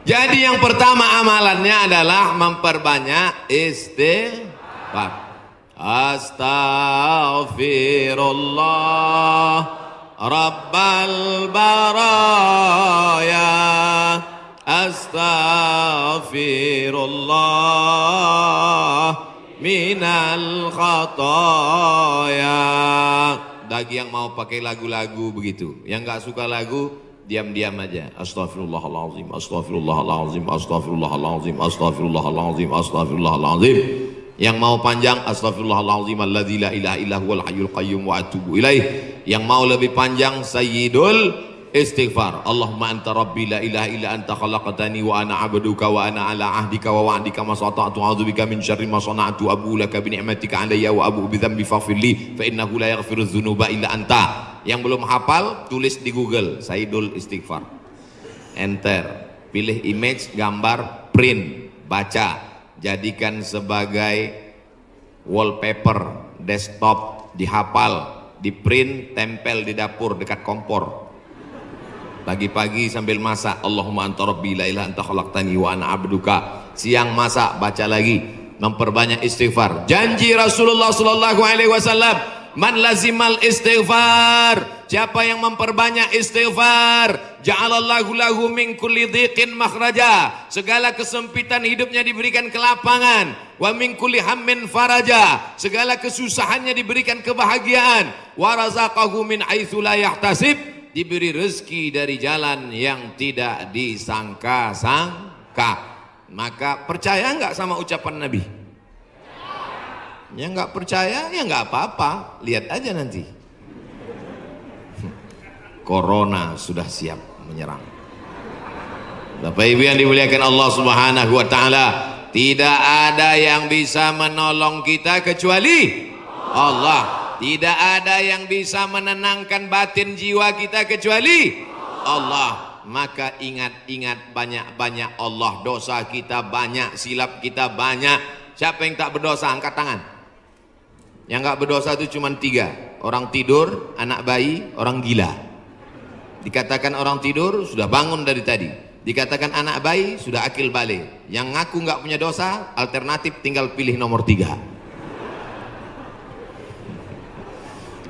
Jadi yang pertama amalannya adalah memperbanyak istighfar. Astaghfirullah Rabbal baraya, astaghfirullah minal khataya. Bagi yang mau pakai lagu-lagu begitu, yang nggak suka lagu, diam-diam aja. Astaghfirullahaladzim, astaghfirullahaladzim, astaghfirullahaladzim, astaghfirullahaladzim, astaghfirullahaladzim. Yang mau panjang, astaghfirullahaladzim alladzi la ilaha illa huwal hayyul qayyum wa atubu ilaih. Yang mau lebih panjang, sayyidul istighfar. Allahumma anta rabbi la ilaha illa anta khalaqtani wa ana abduka wa ana ala ahdika wa wa'dika ma sata'tu a'udzubika min syarri ma sana'tu abu laka bi ni'matika alayya wa abu bi dzambi faghfirli fa innahu la yaghfiru dzunuba illa anta. Yang belum hafal, tulis di Google Sayyidul Istighfar, enter, pilih image, gambar, print, baca, jadikan sebagai wallpaper desktop, dihafal, di print, tempel di dapur dekat kompor. Pagi-pagi sambil masak, Allahumma anta rabbi la ilaha anta khalaqtani wa ana abduka. Siang masak, baca lagi, memperbanyak istighfar. Janji Rasulullah sallallahu alaihi wasallam, man lazimal istighfar, siapa yang memperbanyak istighfar, ja'alallahu lahu min kulli dhiqin makhraja, segala kesempitan hidupnya diberikan kelapangan, wa min kulli hammin faraja, segala kesusahannya diberikan kebahagiaan, wa razaqahu min haitsu la yahtasib, diberi rezeki dari jalan yang tidak disangka-sangka. Maka percaya enggak sama ucapan Nabi? Yang nggak percaya ya nggak apa-apa, lihat aja nanti. Corona sudah siap menyerang. Bapak Ibu yang dimuliakan Allah Subhanahu wa taala, tidak ada yang bisa menolong kita kecuali Allah. Tidak ada yang bisa menenangkan batin jiwa kita kecuali Allah. Maka ingat-ingat banyak-banyak Allah. Dosa kita banyak, silap kita banyak. Siapa yang tak berdosa angkat tangan? Yang nggak berdosa itu cuma 3. Orang tidur, anak bayi, orang gila. Dikatakan orang tidur sudah bangun dari tadi. Dikatakan anak bayi sudah akil balik. Yang ngaku nggak punya dosa, alternatif tinggal pilih nomor 3.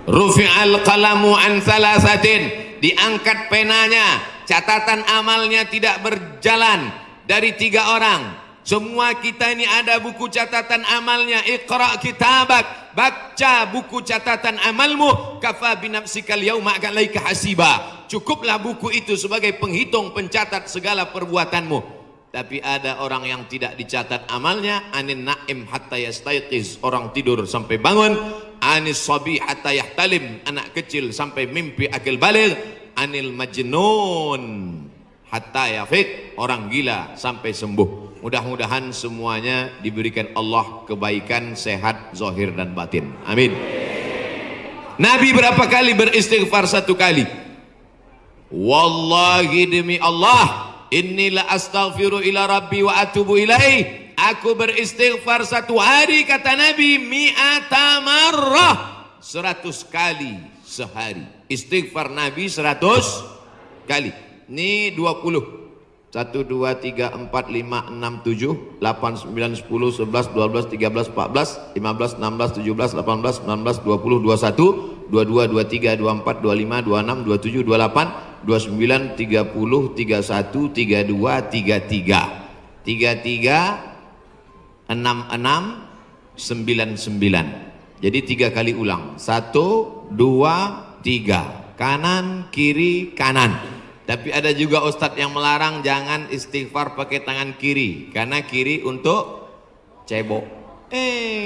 Rufi'al qalamu an thalathatin, diangkat penanya, catatan amalnya tidak berjalan dari 3 orang. Semua kita ini ada buku catatan amalnya. Iqra kitabak, baca buku catatan amalmu. Kafa binafsikal yauma alaika hasiba. Cukuplah buku itu sebagai penghitung, pencatat segala perbuatanmu. Tapi ada orang yang tidak dicatat amalnya. Anin naim hatta yastayqiz, orang tidur sampai bangun. Anis sabi hatta yahtalim, anak kecil sampai mimpi akil baligh. Anil majnun hatta yafiq, orang gila sampai sembuh. Mudah-mudahan semuanya diberikan Allah kebaikan, sehat, zahir dan batin. Amin. Nabi berapa kali beristighfar? 1 kali. Wallahi demi Allah, innila astaghfiru ila rabbi wa atubu ilaih. Aku beristighfar 1 hari, kata Nabi, mi'ata marrah, 100 kali sehari. Istighfar Nabi 100 kali. Ini 20. 1, 2, 3, 4, 5, 6, 7, 8, 9, 10, 11, 12, 13, 14, 15, 16, 17, 18, 19, 20, 21, 22, 23, 24, 25, 26, 27, 28, 29, 30, 31, 32, 33, 33, 66, 99. Jadi 3 kali ulang. 1, 2, 3. Kanan, kiri, kanan. Tapi ada juga ustadz yang melarang jangan istighfar pakai tangan kiri, karena kiri untuk cebok.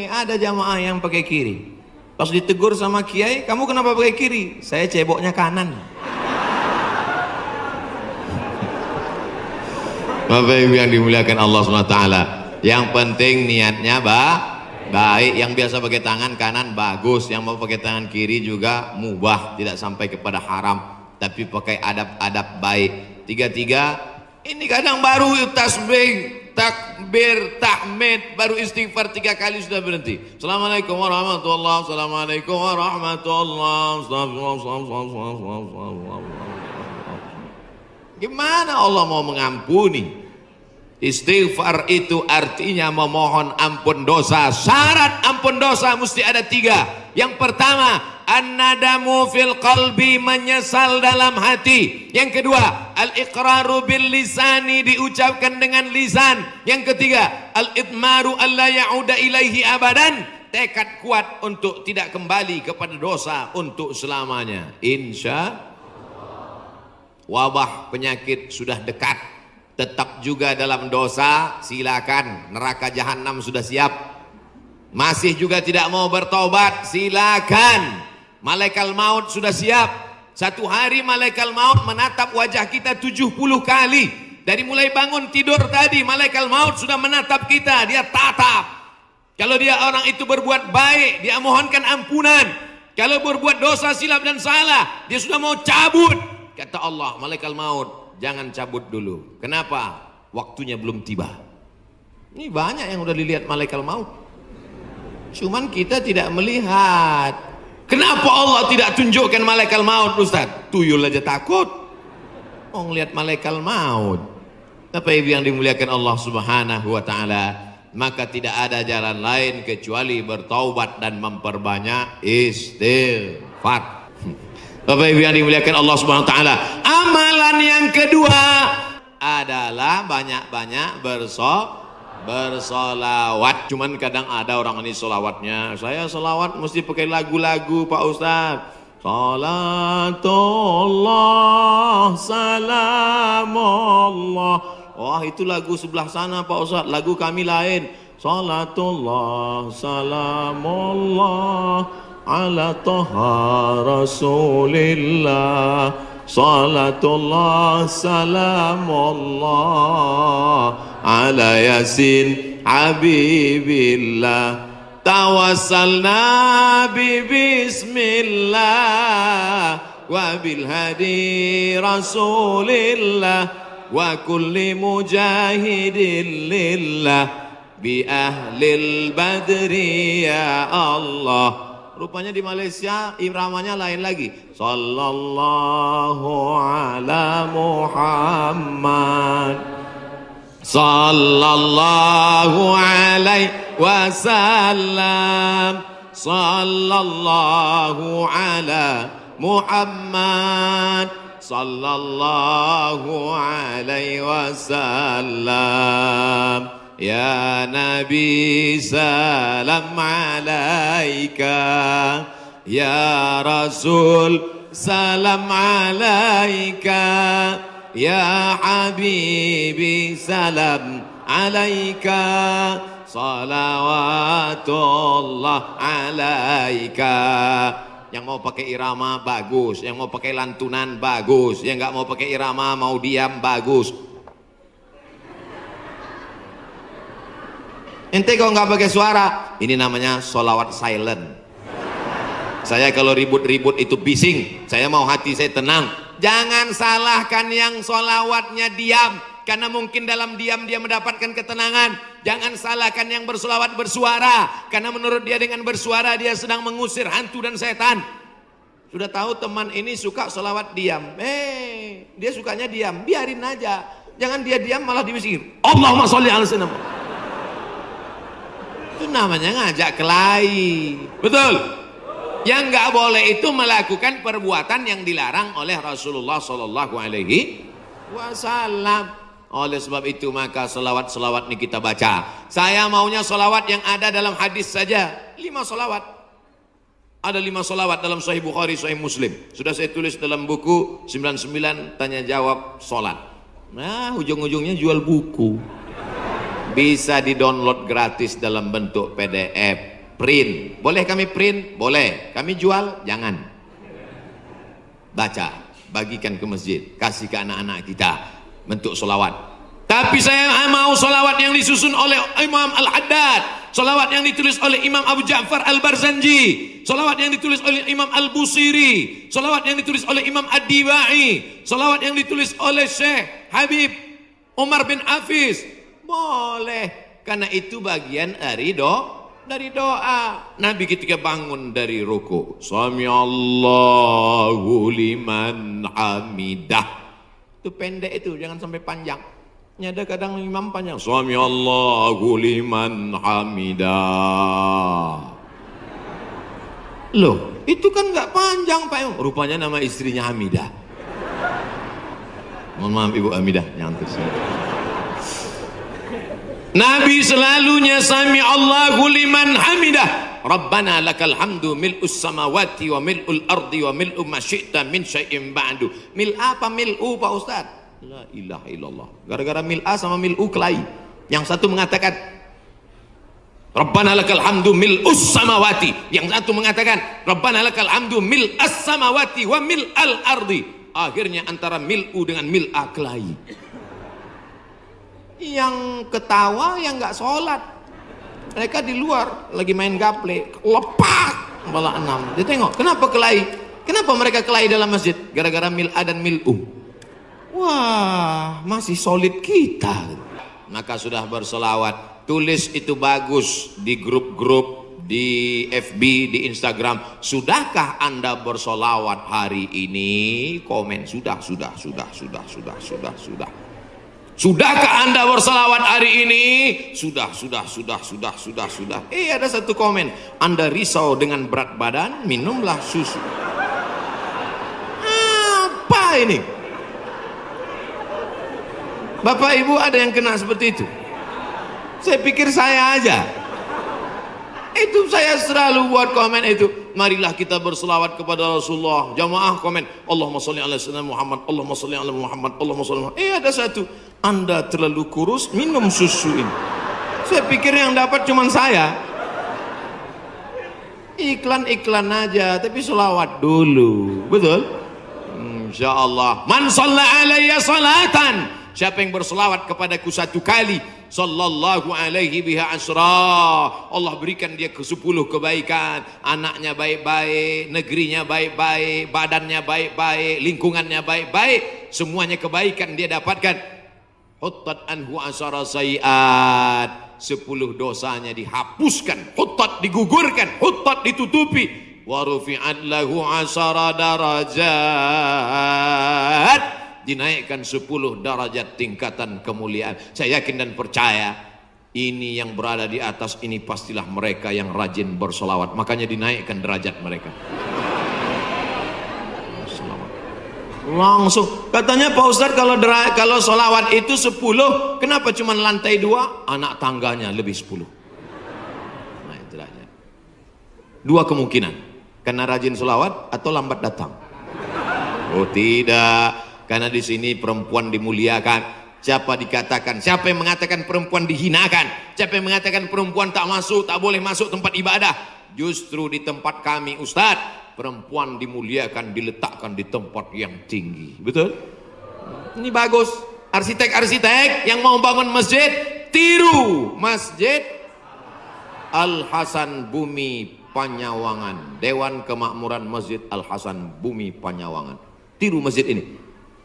Ada jamaah yang pakai kiri. Pas ditegur sama kiai, kamu kenapa pakai kiri? Saya ceboknya kanan. Bapak Ibu yang dimuliakan Allah SWT, yang penting niatnya baik. Yang biasa pakai tangan kanan bagus, yang mau pakai tangan kiri juga mubah, tidak sampai kepada haram, tapi pakai adab-adab baik. 3, ini kadang baru tasbih, takbir, tahmid, baru istighfar 3 kali sudah berhenti. Assalamualaikum warahmatullahi wabarakatuh. Assalamualaikum warahmatullahi wabarakatuh. Gimana Allah mau mengampuni? Istighfar itu artinya memohon ampun dosa. Syarat ampun dosa mesti ada 3. Yang pertama, an-nadamu fil qalbi, menyesal dalam hati. Yang kedua, al-iqraru bil lisani, diucapkan dengan lisan. Yang ketiga, al-idmaru alla ya'uda ilaihi abadan, tekad kuat untuk tidak kembali kepada dosa untuk selamanya. Insya wabah penyakit sudah dekat, tetap juga dalam dosa, silakan, neraka jahanam sudah siap. Masih juga tidak mau bertobat, silakan, malaikat maut sudah siap. Satu hari malaikat maut menatap wajah kita 70 kali. Dari mulai bangun tidur tadi, malaikat maut sudah menatap kita, dia tatap. Kalau dia orang itu berbuat baik, dia mohonkan ampunan. Kalau berbuat dosa, silap dan salah, dia sudah mau cabut. Kata Allah, malaikat maut, jangan cabut dulu. Kenapa? Waktunya belum tiba. Ini banyak yang udah dilihat malaikat maut, cuman kita tidak melihat. Kenapa Allah tidak tunjukkan malaikat maut, Ustaz? Tuyul aja takut mau ngelihat malaikat maut. Tapi yang dimuliakan Allah Subhanahu wa taala, maka tidak ada jalan lain kecuali bertaubat dan memperbanyak istighfar. Bapak Ibu yang dimuliakan Allah Subhanahu wa taala, amalan yang kedua adalah banyak-banyak bersolawat. Cuman kadang ada orang ini solawatnya, saya solawat mesti pakai lagu-lagu Pak Ustaz. Salatullah salamullah. Wah, itu lagu sebelah sana Pak Ustaz, lagu kami lain. Salatullah salamullah ala toha rasulillah. Salatullah salamullah ala yasin habibillah. Tawassalna bismillah wa bil hadi rasulillah wa kulli mujahidin lillah bi ahlil badri ya Allah. Rupanya di Malaysia iramanya lain lagi. Sallallahu ala Muhammad, sallallahu alaihi wasallam, sallallahu ala Muhammad, sallallahu alaihi wasallam. Ya Nabi salam alaika, ya Rasul salam alaika, ya Habibi salam alaika, salawatullah alaika. Yang mau pakai irama bagus, yang mau pakai lantunan bagus, yang nggak mau pakai irama mau diam bagus. Ente kalau nggak pakai suara, ini namanya solawat silent. Saya kalau ribut-ribut itu bising, saya mau hati saya tenang. Jangan salahkan yang solawatnya diam, karena mungkin dalam diam dia mendapatkan ketenangan. Jangan salahkan yang bersolawat bersuara, karena menurut dia dengan bersuara dia sedang mengusir hantu dan setan. Sudah tahu teman ini suka solawat diam, dia sukanya diam, biarin aja. Jangan dia diam malah diusir. Allahumma sholli ala sayyidina. Itu namanya ngajak kelahi. Betul? Yang nggak boleh itu melakukan perbuatan yang dilarang oleh Rasulullah Sallallahu Alaihi Wasallam. Oleh sebab itu maka selawat-selawat ini kita baca. Saya maunya selawat yang ada dalam hadis saja. 5 selawat. Ada 5 selawat dalam Sahih Bukhari, Sahih Muslim. Sudah saya tulis dalam buku 99 tanya jawab solat. Nah, ujung-ujungnya jual buku. Bisa di-download gratis dalam bentuk PDF, print. Boleh kami print? Boleh. Kami jual? Jangan. Baca, bagikan ke masjid, kasih ke anak-anak kita bentuk solawat. Tapi saya mau solawat yang disusun oleh Imam Al-Haddad, solawat yang ditulis oleh Imam Abu Ja'far Al-Barzanji, solawat yang ditulis oleh Imam Al-Busiri, solawat yang ditulis oleh Imam Ad-Dibai, solawat yang ditulis oleh Syekh Habib Umar bin Hafiz. Boleh, karena itu bagian dari doa. Nabi ketika bangun dari ruku, Sami Allahu liman hamidah. Itu pendek itu, jangan sampai panjang. Ini ada kadang imam panjang. Sami Allahu liman hamidah. Loh, itu kan nggak panjang Pak Imam. Rupanya nama istrinya Hamidah. Mohon maaf Ibu Hamidah, nyantuk sini. Nabi selalunya sami Allahu liman hamidah. Rabbana lakal hamdu mil'us samawati wa mil'ul ardi wa mil'u ma syi'ta min syai'in ba'du. Mil apa mil'u Pak Ustaz? La ilaha illallah. Gara-gara mil'a sama mil'u kelahi. Yang satu mengatakan Rabbana lakal hamdu mil'us samawati. Yang satu mengatakan Rabbana lakal hamdu mil'as samawati wa mil'al ardi. Akhirnya antara mil'u dengan mil'a kelahi. Yang ketawa yang nggak sholat, mereka di luar lagi main gaple, lepak malah 6. Dia tengok kenapa kelahi, kenapa mereka kelahi dalam masjid, gara-gara mil'a dan mil'u. Wah, masih solid kita. Maka sudah bersolawat, tulis itu bagus di grup-grup, di FB, di Instagram. Sudahkah Anda bersolawat hari ini? Komen sudah. Sudahkah Anda bersalawat hari ini? Sudah. Ada satu komen. Anda risau dengan berat badan, minumlah susu. Apa ini? Bapak Ibu ada yang kena seperti itu? Saya pikir saya aja. Itu saya selalu buat komen itu. Marilah kita berselawat kepada Rasulullah. Jamaah komen, Allahumma sholli ala sayyidina Muhammad, Allahumma sholli ala Muhammad, Allahumma sholli ala Muhammad. Ada satu, Anda terlalu kurus, minum susu ini. Saya pikir yang dapat cuma saya. Iklan-iklan aja, tapi selawat dulu. Betul? Insyaallah. Man shalla alayya salatan. Siapa yang berselawat kepadaku satu kali, sallallahu alaihi biha asra, Allah berikan dia ke 10 kebaikan. Anaknya baik-baik, negerinya baik-baik, badannya baik-baik, lingkungannya baik-baik, semuanya kebaikan dia dapatkan. Huttat anhu asara sayiat, 10 dosanya dihapuskan. Huttat digugurkan, huttat ditutupi. Wa rufi'at lahu asara darajat, dinaikkan 10 derajat tingkatan kemuliaan. Saya yakin dan percaya ini yang berada di atas ini pastilah mereka yang rajin bersolawat, makanya dinaikkan derajat mereka. Langsung katanya Pak Ustadz, kalau solawat itu 10, kenapa cuma lantai 2? Anak tangganya lebih 10. Nah itulah. 2 kemungkinan, karena rajin solawat atau lambat datang. Oh tidak, karena di sini perempuan dimuliakan. Siapa yang mengatakan perempuan dihinakan? Siapa yang mengatakan perempuan tak boleh masuk tempat ibadah? Justru di tempat kami Ustadz, perempuan dimuliakan, diletakkan di tempat yang tinggi. Betul? Ini bagus. Arsitek-arsitek yang mau bangun masjid, tiru Masjid Al-Hasan Bumi Panyawangan, Dewan Kemakmuran Masjid Al-Hasan Bumi Panyawangan. Tiru masjid ini.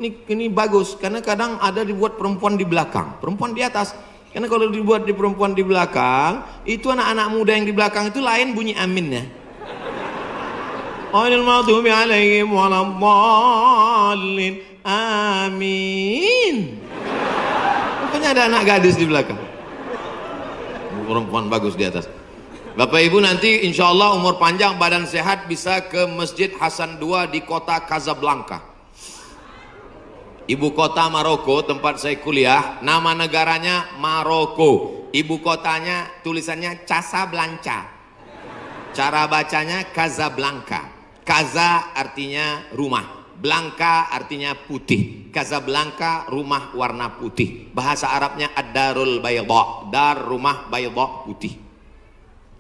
Ini bagus, karena kadang ada dibuat perempuan di belakang, perempuan di atas. Karena kalau dibuat di perempuan di belakang, itu anak-anak muda yang di belakang itu lain bunyi aminnya. Ghairil maghdubi alaihim waladdallin. Amin. Rupanya ada anak gadis di belakang. Perempuan bagus di atas. Bapak Ibu nanti insya Allah umur panjang, badan sehat, bisa ke Masjid Hasan II di kota Casablanca. Ibu kota Maroko, tempat saya kuliah, nama negaranya Maroko. Ibu kotanya tulisannya Casablanca. Cara bacanya Casablanca. Casa artinya rumah, Blanca artinya putih. Casablanca rumah warna putih. Bahasa Arabnya ad-darul bayda, dar rumah bayda putih.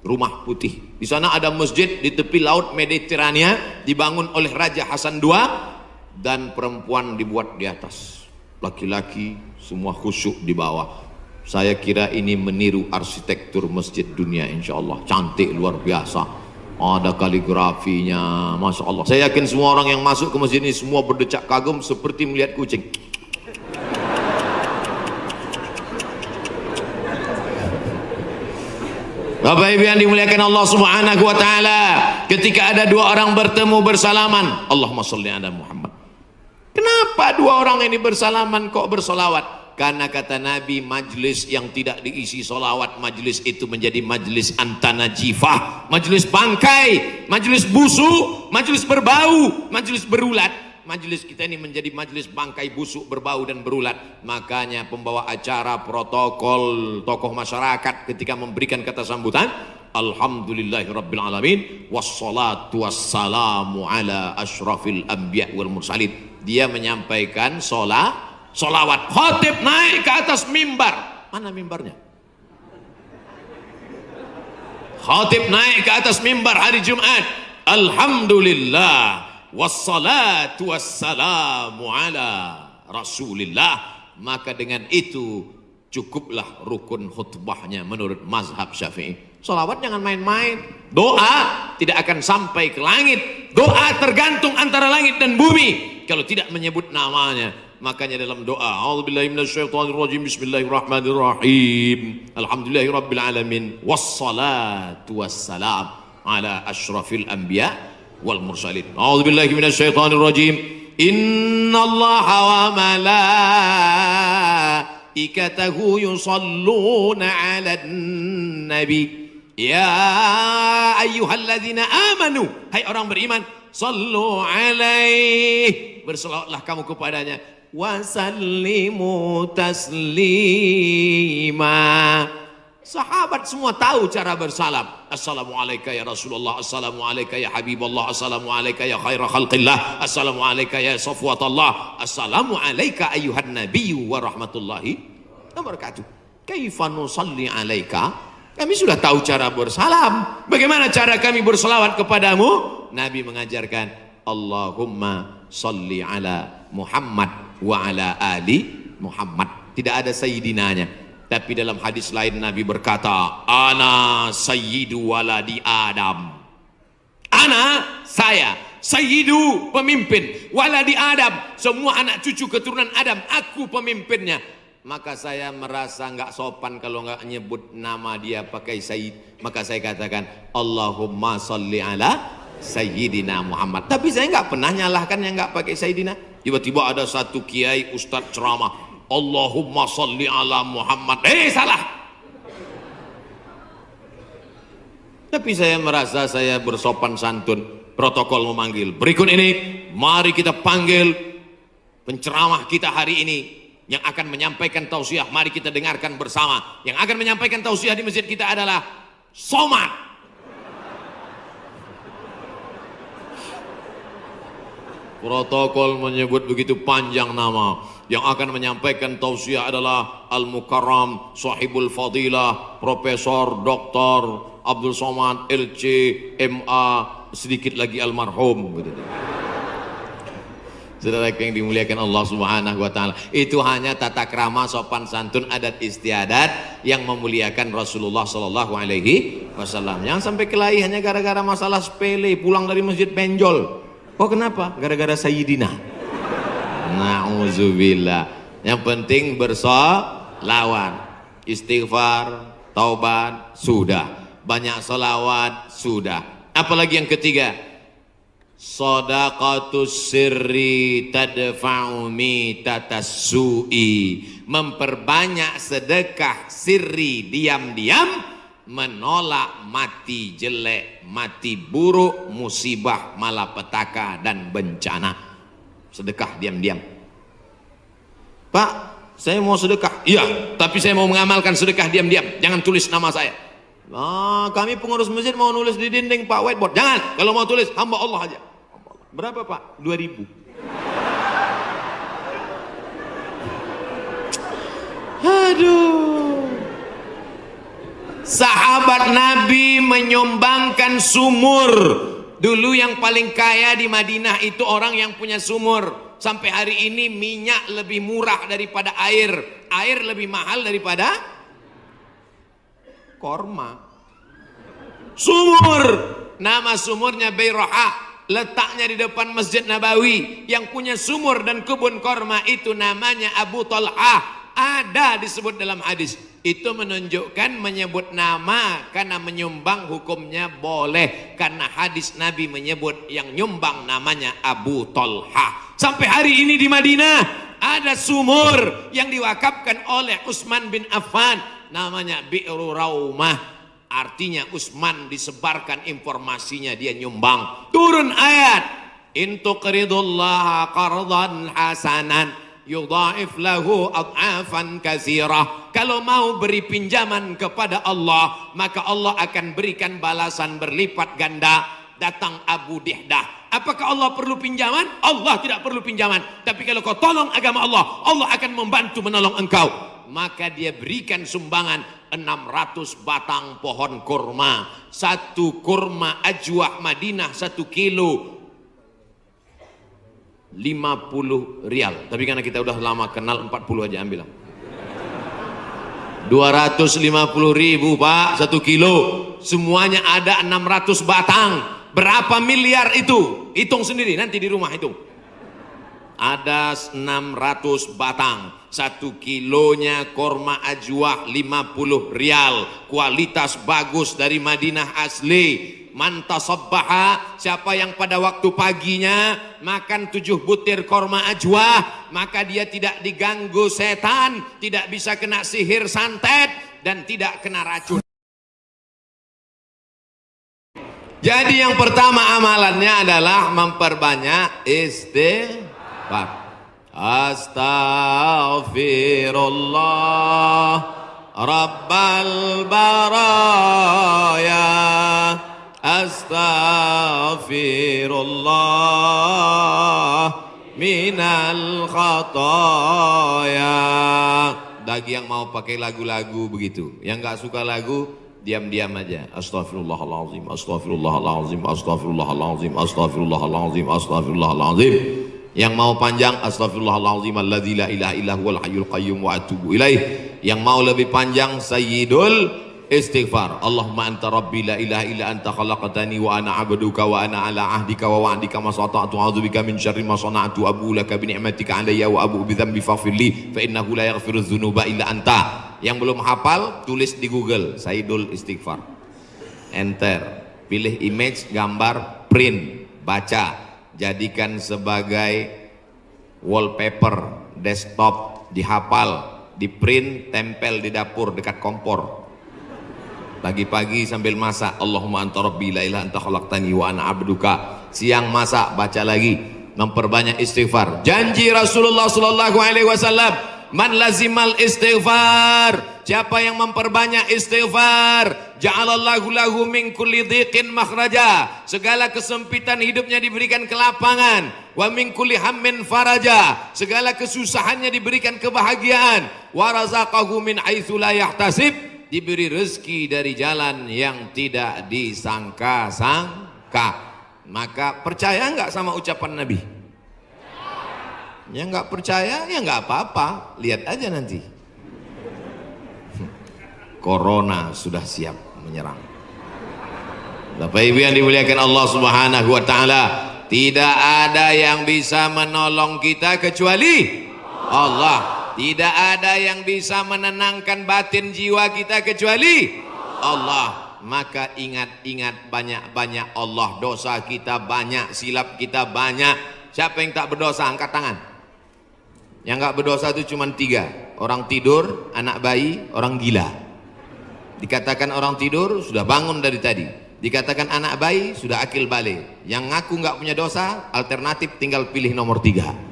Rumah putih. Di sana ada masjid di tepi laut Mediterania, dibangun oleh Raja Hasan II. Dan perempuan dibuat di atas, laki-laki semua khusyuk di bawah. Saya kira ini meniru arsitektur masjid dunia, insya Allah cantik luar biasa. Ada kaligrafinya, masya Allah. Saya yakin semua orang yang masuk ke masjid ini semua berdecak kagum seperti melihat kucing. Bapak Ibu yang dimuliakan Allah Subhanahu wa taala, ketika ada 2 orang bertemu bersalaman, Allahumma sholli ala Muhammad. Kenapa 2 orang ini bersalaman kok bersolawat? Karena kata Nabi, majlis yang tidak diisi solawat, majlis itu menjadi majlis antanajifah, majlis bangkai, majlis busuk, majlis berbau, majlis berulat. Majlis kita ini menjadi majlis bangkai, busuk, berbau dan berulat. Makanya pembawa acara, protokol, tokoh masyarakat ketika memberikan kata sambutan, alhamdulillahirabbil alamin wassalatu wassalamu ala asyrafil anbiya wal mursalin. Dia menyampaikan solawat. Khatib naik ke atas mimbar. Mana mimbarnya? Khatib naik ke atas mimbar hari Jumat. Alhamdulillah wassalatu wassalamu ala rasulillah. Maka dengan itu cukuplah rukun khutbahnya menurut mazhab Syafi'i. Solawat jangan main-main. Doa tidak akan sampai ke langit. Doa tergantung antara langit dan bumi kalau tidak menyebut namanya. Makanya dalam doa, a'udzubillahi minasyaitonirrajim, bismillahirrahmanirrahim, alhamdulillahirabbil alamin, wassalatu wassalam ala asyrafil anbiya wal mursalin. A'udzubillahi minasyaitonirrajim, innallaha wa malaikatahu yusalluna 'alan nabi. Ya ayyuhalladzina amanu, hai orang beriman, sallu alaihi, berselawatlah kamu kepadanya, wasallimu taslima. Sahabat semua tahu cara bersalam. Assalamualaikum ya Rasulullah, assalamualaikum ya Habiballah, assalamualaikum ya khaira khalqillah, assalamualaikum ya safwatallah, assalamualaikum ayuhan nabiyyu wa rahmatullahi wa barakatuh. Kaifa nusalli alaika? Kami sudah tahu cara bersalam. Bagaimana cara kami berselawat kepadamu? Nabi mengajarkan, Allahumma salli ala Muhammad wa ala ali Muhammad. Tidak ada sayyidinanya. Tapi dalam hadis lain Nabi berkata, ana sayyidu waladi Adam. Ana, saya, sayyidu, pemimpin, waladi Adam, semua anak cucu keturunan Adam, aku pemimpinnya. Maka saya merasa nggak sopan kalau nggak nyebut nama dia pakai sayyid. Maka saya katakan, Allahumma salli ala Sayyidina Muhammad. Tapi saya nggak pernah nyalahkan yang nggak pakai Sayyidina. Tiba-tiba ada satu kiai ustadz ceramah, Allahumma salli ala Muhammad. Salah. Tapi saya merasa saya bersopan santun. Protokol memanggil. Berikut ini, mari kita panggil penceramah kita hari ini yang akan menyampaikan tausiah. Mari kita dengarkan bersama. Yang akan menyampaikan tausiah di masjid kita adalah Somad. Protokol menyebut begitu panjang nama. Yang akan menyampaikan tausiah adalah Al-Mukarram, Sahibul Fadilah, Profesor Dr. Abdul Somad, LC, MA, sedikit lagi almarhum. Saudara yang dimuliakan Allah Subhanahu wa taala, itu hanya tata krama, sopan santun, adat istiadat yang memuliakan Rasulullah sallallahu alaihi wasallam. Jangan sampai kelahi hanya gara-gara masalah sepele, pulang dari masjid benjol. Oh kenapa? Gara-gara Sayyidina. Nauzubillah. Yang penting bersolawat, istighfar, taubat, sudah. Banyak solawat, sudah. Apalagi yang ketiga, Shadaqatus sirri tadfa'u mitatas su'i. Memperbanyak sedekah sirri, diam-diam, menolak mati jelek, mati buruk, musibah, malapetaka dan bencana. Sedekah diam-diam. Pak, saya mau sedekah. Iya, tapi saya mau mengamalkan sedekah diam-diam. Jangan tulis nama saya. Kami pengurus masjid mau nulis di dinding Pak, whiteboard. Jangan, kalau mau tulis hamba Allah aja. Berapa Pak? 2.000. Aduh. Sahabat Nabi menyumbangkan sumur. Dulu yang paling kaya di Madinah itu orang yang punya sumur. Sampai hari ini minyak lebih murah daripada air. Air lebih mahal daripada korma. Sumur. Nama sumurnya Bayraha. Letaknya di depan Masjid Nabawi. Yang punya sumur dan kebun korma itu namanya Abu Talhah. Ada disebut dalam hadis. Itu menunjukkan menyebut nama karena menyumbang hukumnya boleh. Karena hadis Nabi menyebut yang nyumbang namanya Abu Talhah. Sampai hari ini di Madinah ada sumur yang diwakafkan oleh Utsman bin Affan, namanya Bi'ru Raumah. Artinya Utsman disebarkan informasinya, dia nyumbang. Turun ayat, in tuqridullaha qardan hasanan yudha'if lahu ad'afan katsirah. Kalau mau beri pinjaman kepada Allah, maka Allah akan berikan balasan berlipat ganda. Datang Abu Dihdah, apakah Allah perlu pinjaman? Allah tidak perlu pinjaman. Tapi kalau kau tolong agama Allah, Allah akan membantu menolong engkau. Maka dia berikan sumbangan 600 batang pohon kurma. Satu kurma ajwah Madinah 1 kilo 50 rial. Tapi karena kita udah lama kenal, 40 aja ambil. 250.000 Pak 1 kilo. Semuanya ada 600 batang. Berapa miliar itu? Hitung sendiri nanti di rumah hitung. Ada 600 batang. 1 kilonya korma ajwah 50 rial. Kualitas bagus dari Madinah asli. Man tasabbaha, siapa yang pada waktu paginya makan 7 butir korma ajwah, maka dia tidak diganggu setan, tidak bisa kena sihir santet, dan tidak kena racun. Jadi yang pertama amalannya adalah memperbanyak istighfar. Astaghfirullah Rabbal baraya, astaghfirullah minal khataya. Bagi yang mau pakai lagu-lagu begitu, yang nggak suka lagu, diam-diam aja. Astaghfirullahaladzim, astaghfirullahaladzim, astaghfirullahaladzim, astaghfirullahaladzim, astaghfirullahaladzim. Yang mau panjang, astaghfirullahaladzim alladzi la ilaha illa huwal hayyul qayyum wa atubu ilaih. Yang mau lebih panjang, sayyidul istighfar. Allahumma anta rabbi la ilaha illa anta khalaqtani wa ana abduka wa ana ala ahdika wa wa'dika ma sata'tu a'udzubika min syarri ma sana'tu abu laka bi ni'matika alayya wa abu bi dzambi faghfir li fa innahu la yaghfiru dzunuba illa anta. Yang belum hafal, tulis di Google Sayyidul Istighfar, enter, pilih image, gambar, print, baca, jadikan sebagai wallpaper desktop, dihafal, di print, tempel di dapur dekat kompor. Pagi-pagi sambil masak, Allahumma anta rabbi la ilaha anta khalaqtani wa ana abduka. Siang masak, baca lagi, memperbanyak istighfar. Janji Rasulullah sallallahu alaihi wasallam, man lazimal istighfar, siapa yang memperbanyak istighfar, ja'alallahu lahu min kulli dhiqin makhraja, segala kesempitan hidupnya diberikan kelapangan, wa min kulli hammin faraja, segala kesusahannya diberikan kebahagiaan, wa razaqahu min haitsu la yahtasib, diberi rezeki dari jalan yang tidak disangka-sangka. Maka percaya enggak sama ucapan Nabi? Yang nggak percaya ya nggak apa-apa, lihat aja nanti. Corona sudah siap menyerang. Bapak Ibu yang dimuliakan Allah Subhanahu wa taala, tidak ada yang bisa menolong kita kecuali Allah. Tidak ada yang bisa menenangkan batin jiwa kita kecuali Allah. Maka ingat-ingat banyak-banyak Allah. Dosa kita banyak, silap kita banyak. Siapa yang tak berdosa angkat tangan. Yang nggak berdosa itu cuma 3. Orang tidur, anak bayi, orang gila. Dikatakan orang tidur sudah bangun dari tadi. Dikatakan anak bayi sudah akil balik. Yang ngaku nggak punya dosa, alternatif tinggal pilih nomor 3.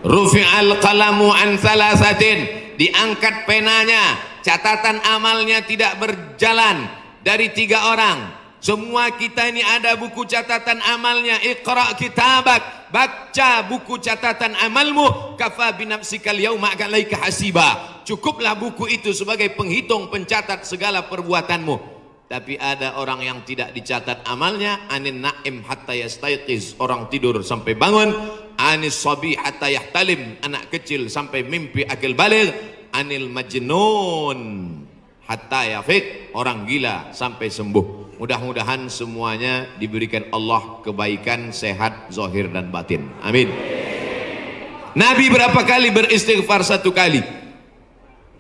Rufi'al qalamu an thalathatin, diangkat penanya, catatan amalnya tidak berjalan dari 3 orang. Semua kita ini ada buku catatan amalnya. Iqra kitabak, baca buku catatan amalmu. Kafa binafsikal yauma alaika hasiba. Cukuplah buku itu sebagai penghitung, pencatat segala perbuatanmu. Tapi ada orang yang tidak dicatat amalnya. Anin na'im hatta yastayqiz, orang tidur sampai bangun. Anis sabi hatta yahtalim, anak kecil sampai mimpi akil baligh. Anil majnun hatta yafiq, orang gila sampai sembuh. Mudah-mudahan semuanya diberikan Allah kebaikan, sehat, zahir dan batin. Amin. Nabi berapa kali beristighfar? 1 kali.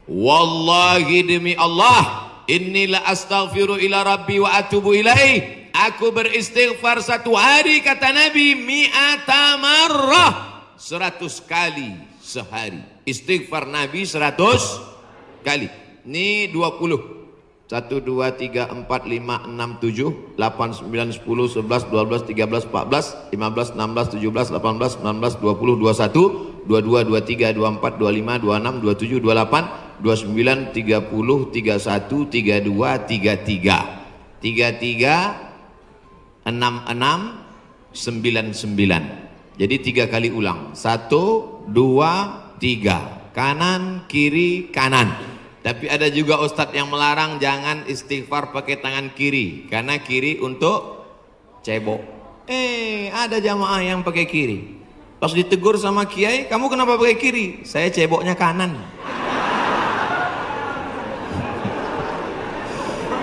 Wallahi demi Allah, inni la astaghfiru ila rabbi wa atubu ilaih. Aku beristighfar satu hari, kata Nabi, mi'ata marrah, 100 kali sehari. Istighfar Nabi 100 kali. Ini 20. 1, 2, 3, 4, 5, 6, 7, 8, 9, 10, 11, 12, 13, 14, 15, 16, 17, 18, 19, 20, 21, 22, 23, 24, 25, 26, 27, 28, 29, 30, 31, 32, 33, 33, 66, 99. Jadi 3 kali ulang. 1, 2, 3. Kanan, kiri, kanan. Tapi ada juga ustadz yang melarang jangan istighfar pakai tangan kiri, karena kiri untuk cebok. Ada jamaah yang pakai kiri. Pas ditegur sama kiai, kamu kenapa pakai kiri? Saya ceboknya kanan.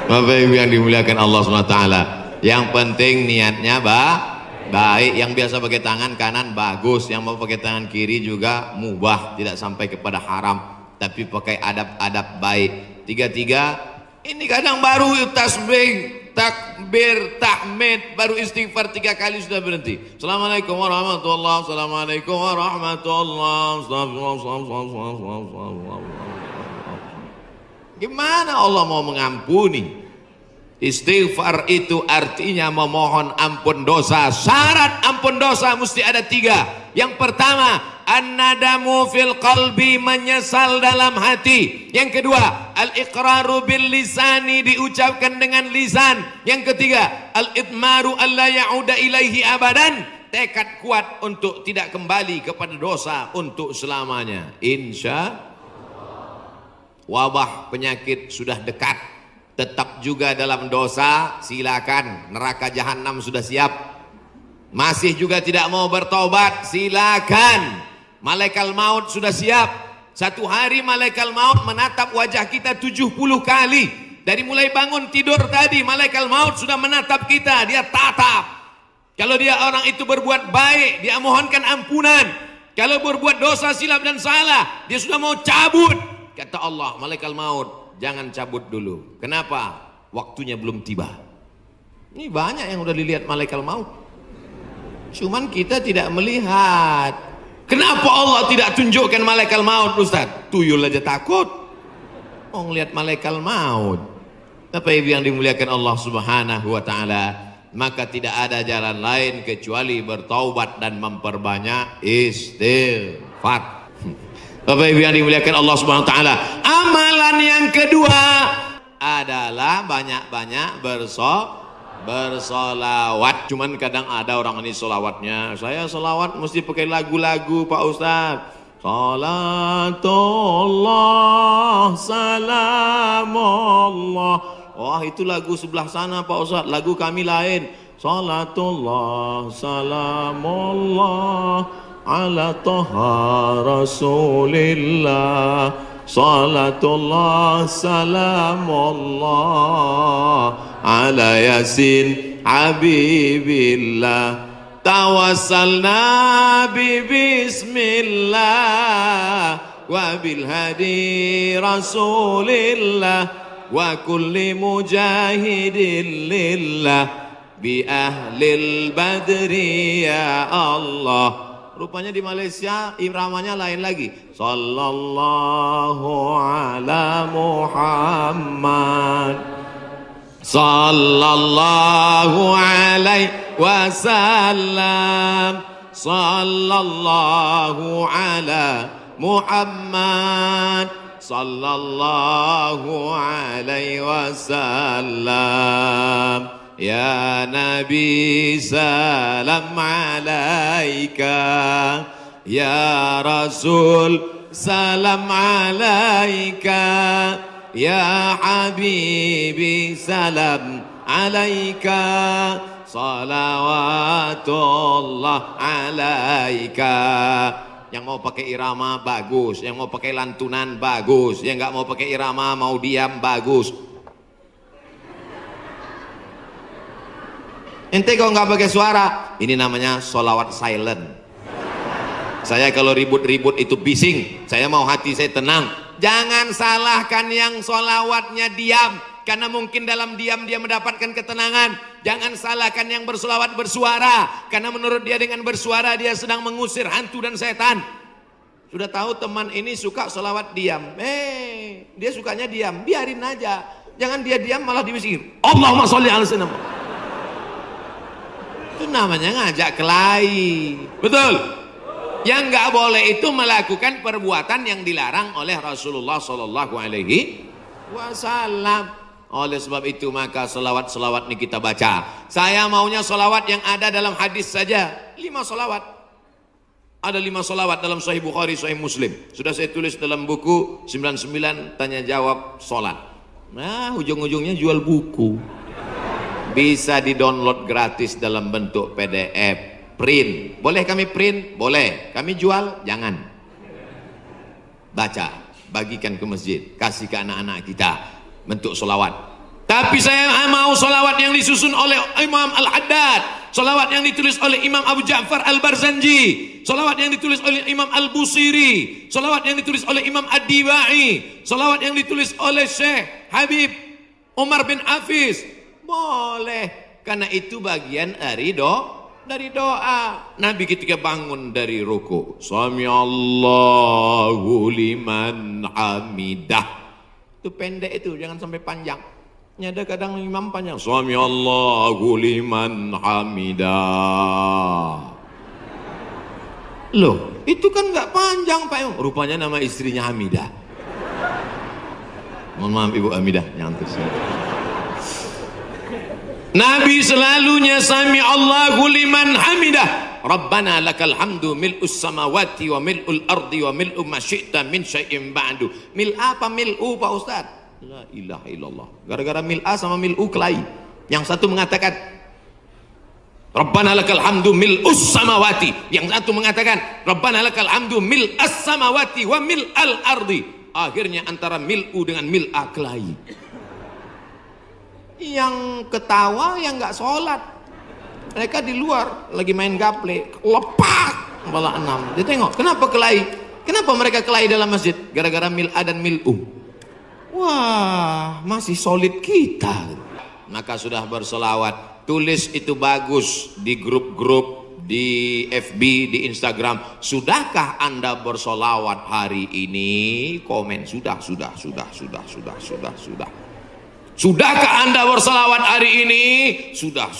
Bapak Ibu yang dimuliakan Allah SWT, yang penting niatnya baik. Yang biasa pakai tangan kanan bagus, yang mau pakai tangan kiri juga mubah, tidak sampai kepada haram, tapi pakai adab-adab baik. 3, ini kadang baru tasbih, takbir, tahmid, baru istighfar 3 kali sudah berhenti. Assalamualaikum warahmatullahi wabarakatuh. Assalamualaikum warahmatullahi wabarakatuh. Gimana Allah mau mengampuni? Istighfar itu artinya memohon ampun dosa. Syarat ampun dosa mesti ada 3. Yang pertama, an-nadamu fil qalbi, menyesal dalam hati. Yang kedua, al-iqraru bil lisani, diucapkan dengan lisan. Yang ketiga, al-idmaru alla ya'uda ilaihi abadan, tekad kuat untuk tidak kembali kepada dosa untuk selamanya. Insya wabah penyakit sudah dekat, tetap juga dalam dosa, silakan, neraka jahanam sudah siap. Masih juga tidak mau bertobat, silakan, malaikat maut sudah siap. Satu hari malaikat maut menatap wajah kita 70 kali. Dari mulai bangun tidur tadi, malaikat maut sudah menatap kita, dia tatap. Kalau dia orang itu berbuat baik, dia mohonkan ampunan. Kalau berbuat dosa, silap dan salah, dia sudah mau cabut. Kata Allah, malaikat maut, jangan cabut dulu. Kenapa? Waktunya belum tiba. Ini banyak yang udah dilihat malaikat maut, cuman kita tidak melihat. Kenapa Allah tidak tunjukkan malaikat maut, Ustaz? Tuyul aja takut mau ngelihat malaikat maut. Bapak Ibu yang dimuliakan Allah Subhanahu wa taala, maka tidak ada jalan lain kecuali bertaubat dan memperbanyak istighfar. Bapak Ibu yang dimuliakan Allah Subhanahu wa taala, amalan yang kedua adalah banyak-banyak bersolawat. Cuman kadang ada orang ini solawatnya, saya solawat mesti pakai lagu-lagu Pak Ustaz. Salatullah salamullah. Wah, itu lagu sebelah sana Pak Ustaz, lagu kami lain. Salatullah salamullah ala toha rasulillah. Salatullah salamullah ala yasin habibillah. Tawassalna bi bismillah wa bil hadi rasulillah wa kulli mujahidin lillah bi ahlil badri ya Allah. Rupanya di Malaysia iramanya lain lagi. Sallallahu ala Muhammad, sallallahu alaihi wasallam, sallallahu ala Muhammad, sallallahu alaihi wasallam. Ya Nabi salam alaika, ya Rasul salam alaika, ya Habibi salam alaika, salawatullah alaika. Yang mau pakai irama bagus, yang mau pakai lantunan bagus, yang nggak mau pakai irama mau diam bagus. Ente kok nggak pakai suara, ini namanya solawat silent. Saya kalau ribut-ribut itu bising, saya mau hati saya tenang. Jangan salahkan yang solawatnya diam, karena mungkin dalam diam dia mendapatkan ketenangan. Jangan salahkan yang berselawat bersuara, karena menurut dia dengan bersuara dia sedang mengusir hantu dan setan. Sudah tahu teman ini suka selawat diam, dia sukanya diam, biarin aja. Jangan dia diam malah diusir. Allahumma sholli ala sayyidina. Itu namanya ngajak kelahi. Betul? Yang nggak boleh itu melakukan perbuatan yang dilarang oleh Rasulullah Sallallahu Alaihi Wasallam. Oleh sebab itu maka selawat-selawat ini kita baca. Saya maunya selawat yang ada dalam hadis saja. 5 selawat. Ada 5 selawat dalam Sahih Bukhari, Sahih Muslim. Sudah saya tulis dalam buku 99 tanya jawab sholat. Nah, ujung-ujungnya jual buku. Bisa di-download gratis dalam bentuk PDF. Print. Boleh kami print? Boleh. Kami jual? Jangan. Baca. Bagikan ke masjid. Kasih ke anak-anak kita. Bentuk selawat. Tapi saya mau selawat yang disusun oleh Imam Al-Haddad, selawat yang ditulis oleh Imam Abu Ja'far Al-Barzanji, selawat yang ditulis oleh Imam Al-Busiri, selawat yang ditulis oleh Imam Ad-Dibai, selawat yang ditulis oleh Syekh Habib Umar bin Hafiz. Boleh, karena itu bagian dari doa. Nabi ketika bangun dari ruku, Sami Allahu liman hamidah. Itu pendek itu, jangan sampai panjang. Ada kadang imam panjang, Sami Allahu liman hamidah. Loh, itu kan nggak panjang Pak. Rupanya nama istrinya Hamidah. Mohon maaf Ibu Hamidah, nyantus. Nabi selalunya Sami Allahu liman hamidah. Rabbana lakal hamdu mil'us samawati wa mil'ul ardi wa mil'u ma syi'ta min syai'in ba'du. Mil apa mil'u Pak Ustaz? La ilaha illallah. Gara-gara mil'a sama mil'u kelahi. Yang satu mengatakan Rabbana lakal hamdu mil'us samawati. Yang satu mengatakan Rabbana lakal hamdu mil'as samawati wa mil'al ardi. Akhirnya antara mil'u dengan mil'a kelahi. Yang ketawa yang nggak sholat. Mereka di luar lagi main gaple, lepak kepala 6. Dia tengok, kenapa kelahi? Kenapa mereka kelahi dalam masjid? Gara-gara mil'a dan mil'u. Wah, masih solid kita. Maka sudah berselawat. Tulis itu bagus di grup-grup, di FB, di Instagram. Sudahkah Anda berselawat hari ini? Komen sudah. Sudahkah Anda berselawat hari ini? Sudah.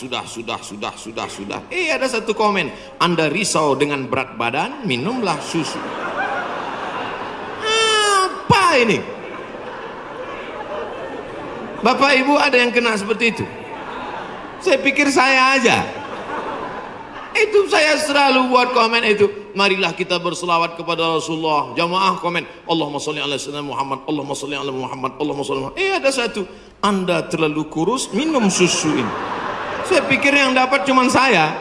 Ada satu komen. Anda risau dengan berat badan, minumlah susu. Apa ini? Bapak Ibu ada yang kena seperti itu? Saya pikir saya aja. Itu saya selalu buat komen itu. Marilah kita berselawat kepada Rasulullah. Jamaah komen, Allahumma sholli ala sayyidina Muhammad, Allahumma sholli ala Muhammad, Allahumma sholli ala Muhammad. Ada satu, Anda terlalu kurus, minum susu ini. Saya pikir yang dapat cuma saya.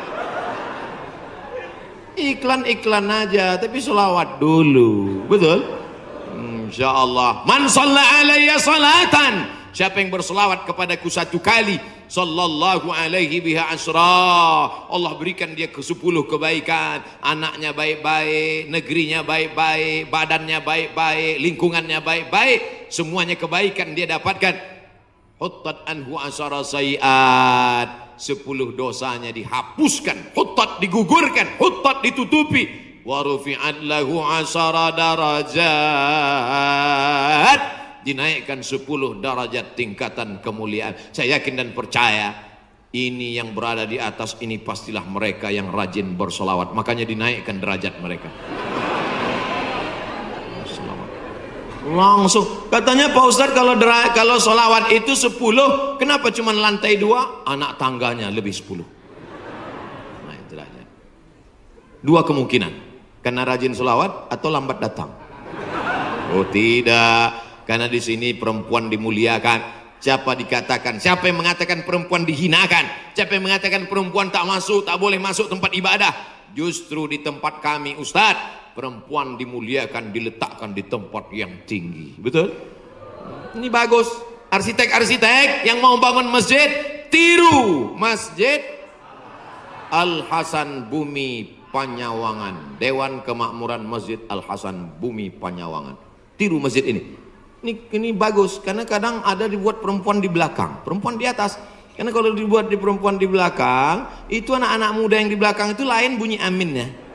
Iklan-iklan aja, tapi selawat dulu. Betul? Insyaallah. Man shalla alayya salatan. Siapa yang berselawat kepadaku 1 kali, sallallahu alaihi biha asra, Allah berikan dia ke 10 kebaikan. Anaknya baik-baik, negerinya baik-baik, badannya baik-baik, lingkungannya baik-baik, semuanya kebaikan dia dapatkan. Huttat anhu asara sayiat, 10 dosanya dihapuskan. Huttat digugurkan, huttat ditutupi. Wa rufi'at lahu asara darajat, dinaikkan 10 derajat tingkatan kemuliaan. Saya yakin dan percaya ini yang berada di atas ini pastilah mereka yang rajin bersolawat, makanya dinaikkan derajat mereka. Langsung katanya Pak Ustadz, kalau solawat itu 10, kenapa cuma lantai 2? Anak tangganya lebih 10. Nah itu derajat. 2 kemungkinan, karena rajin solawat atau lambat datang. Oh tidak, karena di sini perempuan dimuliakan. Siapa yang mengatakan perempuan dihinakan? Siapa yang mengatakan perempuan tak boleh masuk tempat ibadah? Justru di tempat kami Ustadz, perempuan dimuliakan, diletakkan di tempat yang tinggi. Betul? Ini bagus. Arsitek-arsitek yang mau bangun masjid, tiru Masjid Al-Hasan Bumi Panyawangan. Dewan Kemakmuran Masjid Al-Hasan Bumi Panyawangan. Tiru masjid ini. Ini bagus, karena kadang ada dibuat perempuan di belakang, perempuan di atas. Karena kalau dibuat di perempuan di belakang, itu anak-anak muda yang di belakang itu lain bunyi aminnya.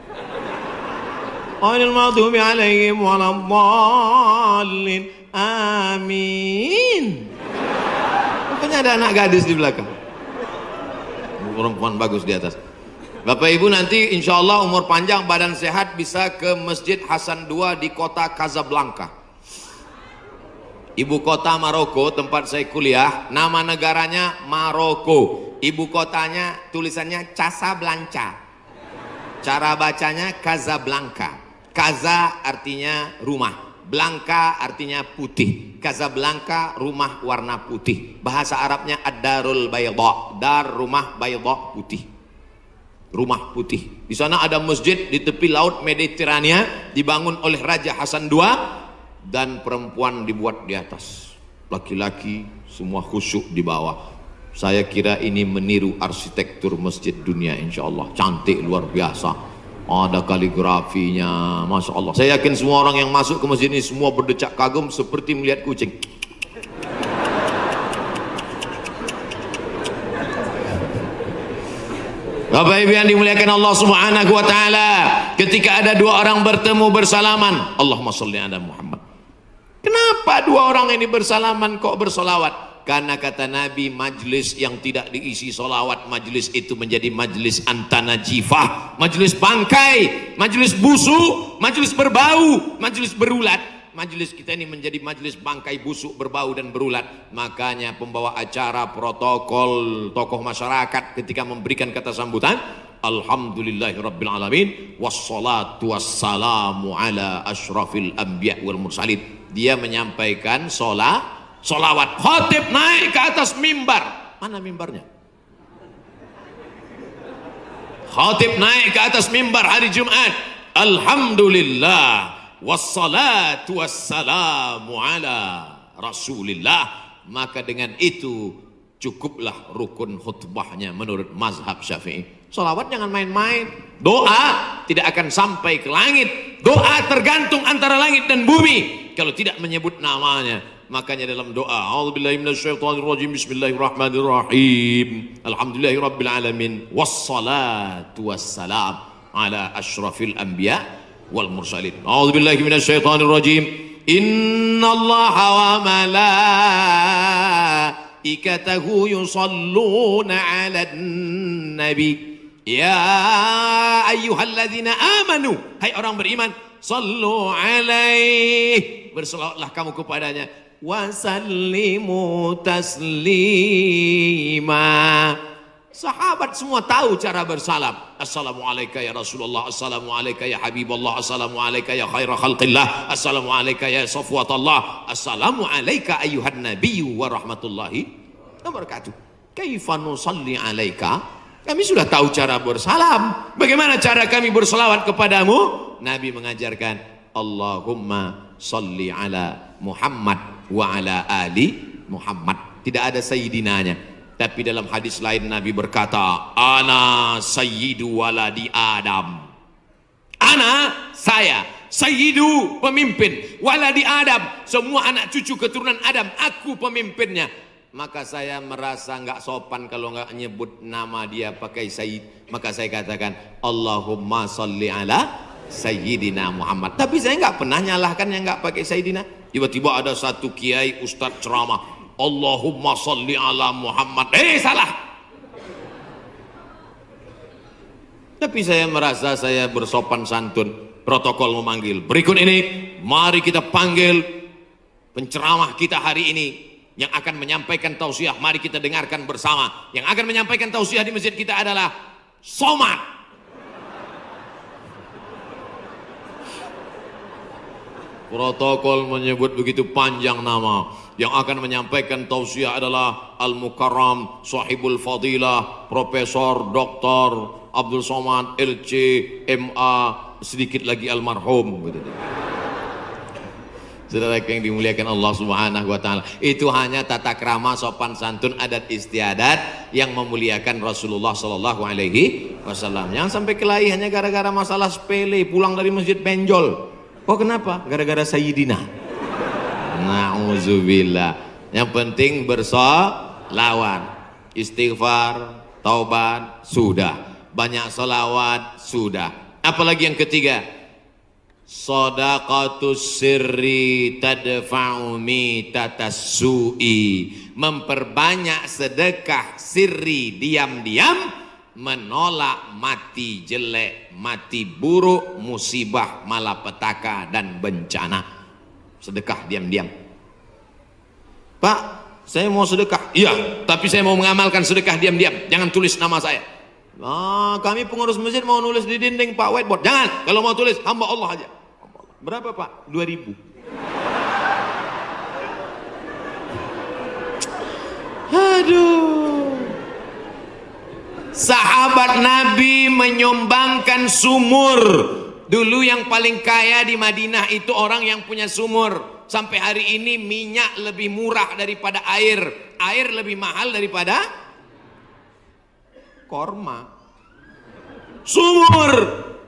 Ghairil maghdubi 'alaihim waladdallin. Amin. Rupanya ada anak gadis di belakang. Perempuan bagus di atas. Bapak Ibu nanti insya Allah umur panjang badan sehat bisa ke Masjid Hasan II di kota Casablanca, ibu kota Maroko, tempat saya kuliah. Nama negaranya Maroko, ibu kotanya tulisannya Casablanca, cara bacanya Casablanca. Casa artinya rumah, Blanca artinya putih. Casablanca rumah warna putih, bahasa Arabnya ad-darul bayda, dar rumah, bayda putih, rumah putih. Di sana ada masjid di tepi laut Mediterania, dibangun oleh Raja Hasan II, dan perempuan dibuat di atas, laki-laki semua khusyuk di bawah. Saya kira ini meniru arsitektur masjid dunia, insya Allah cantik luar biasa. Ada kaligrafinya, masya Allah. Saya yakin semua orang yang masuk ke masjid ini semua berdecak kagum seperti melihat kucing. Bapak Ibu yang dimuliakan Allah Subhanahu wa taala, ketika ada dua orang bertemu bersalaman, Allahumma sholli ala Muhammad. Kenapa dua orang ini bersalaman kok bersolawat? Karena kata Nabi, majlis yang tidak diisi solawat, majlis itu menjadi majlis antanajifah, majlis bangkai, majlis busuk, majlis berbau, majlis berulat. Majlis kita ini menjadi majlis bangkai, busuk, berbau dan berulat. Makanya pembawa acara, protokol, tokoh masyarakat ketika memberikan kata sambutan, Alhamdulillahirrabbilalamin, wassalatu wassalamu ala ashrafil anbiya wal mursalin. Dia menyampaikan solawat. Khatib naik ke atas mimbar. Mana mimbarnya? Khatib naik ke atas mimbar hari Jumat. Alhamdulillah, wassalatu wassalamu ala Rasulillah. Maka dengan itu cukuplah rukun khutbahnya menurut mazhab Syafi'i. Solawat jangan main-main. Doa tidak akan sampai ke langit. Doa tergantung antara langit dan bumi kalau tidak menyebut namanya. Makanya dalam doa, a'udzubillahi minasyaitonirrajim, bismillahirrahmanirrahim, alhamdulillahirabbil alamin, wassalatu wassalam ala asyrafil anbiya wal mursalin. A'udzubillahi minasyaitonirrajim, innallaha wa malaikatahu yusalluna 'alan nabi. Ya ayyuhalladzina amanu, hai orang beriman, sallu alaihi, berselawatlah kamu kepadanya, wasallimu taslima. Sahabat semua tahu cara bersalam. Assalamualaikum ya Rasulullah, assalamualaikum ya Habibullah, assalamualaikum ya khaira khalqillah, assalamualaikum ya safwatallah, assalamualaikum ayuhan nabiyyu wa rahmatullahi wa barakatuh. Kaifa nusalli alaika? Kami sudah tahu cara bersalam. Bagaimana cara kami berselawat kepadamu? Nabi mengajarkan, Allahumma salli ala Muhammad wa ala ali Muhammad. Tidak ada sayyidinanya. Tapi dalam hadis lain Nabi berkata, ana sayyidu waladi Adam. Ana, saya, sayyidu, pemimpin, waladi Adam, semua anak cucu keturunan Adam, aku pemimpinnya. Maka saya merasa nggak sopan kalau nggak nyebut nama dia pakai sayyid. Maka saya katakan, Allahumma salli ala Sayyidina Muhammad. Tapi saya nggak pernah nyalahkan yang nggak pakai Sayyidina. Tiba-tiba ada satu kiai ustadz ceramah, Allahumma salli ala Muhammad. Salah. Tapi saya merasa saya bersopan santun. Protokol memanggil. Berikut ini, mari kita panggil penceramah kita hari ini yang akan menyampaikan tausiah. Mari kita dengarkan bersama. Yang akan menyampaikan tausiah di masjid kita adalah Somad. Protokol menyebut begitu panjang nama. Yang akan menyampaikan tausiah adalah Al-Mukarram Sahibul Fadilah Profesor Dr. Abdul Somad LC MA, sedikit lagi almarhum gitu. Saudara yang dimuliakan Allah Subhanahu wa taala, itu hanya tata krama, sopan santun, adat istiadat yang memuliakan Rasulullah sallallahu alaihi wasallam. Jangan sampai kelahi hanya gara-gara masalah sepele, pulang dari masjid benjol. Oh kenapa? Gara-gara Sayyidina. Na'udzubillah. Yang penting bersolawat. Istighfar, taubat, sudah. Banyak salawat, sudah. Apalagi yang ketiga? Shadaqatus sirri tadfa'u mitatas su'i. Memperbanyak sedekah sirri, diam-diam, menolak mati jelek, mati buruk, musibah, malapetaka dan bencana. Sedekah diam-diam. Pak, saya mau sedekah. Iya, tapi saya mau mengamalkan sedekah diam-diam. Jangan tulis nama saya. Kami pengurus masjid mau nulis di dinding Pak, whiteboard. Jangan. Kalau mau tulis hamba Allah aja. Berapa Pak? 2.000. Aduh. Sahabat Nabi menyumbangkan sumur. Dulu yang paling kaya di Madinah itu orang yang punya sumur. Sampai hari ini minyak lebih murah daripada air. Air lebih mahal daripada korma. Sumur.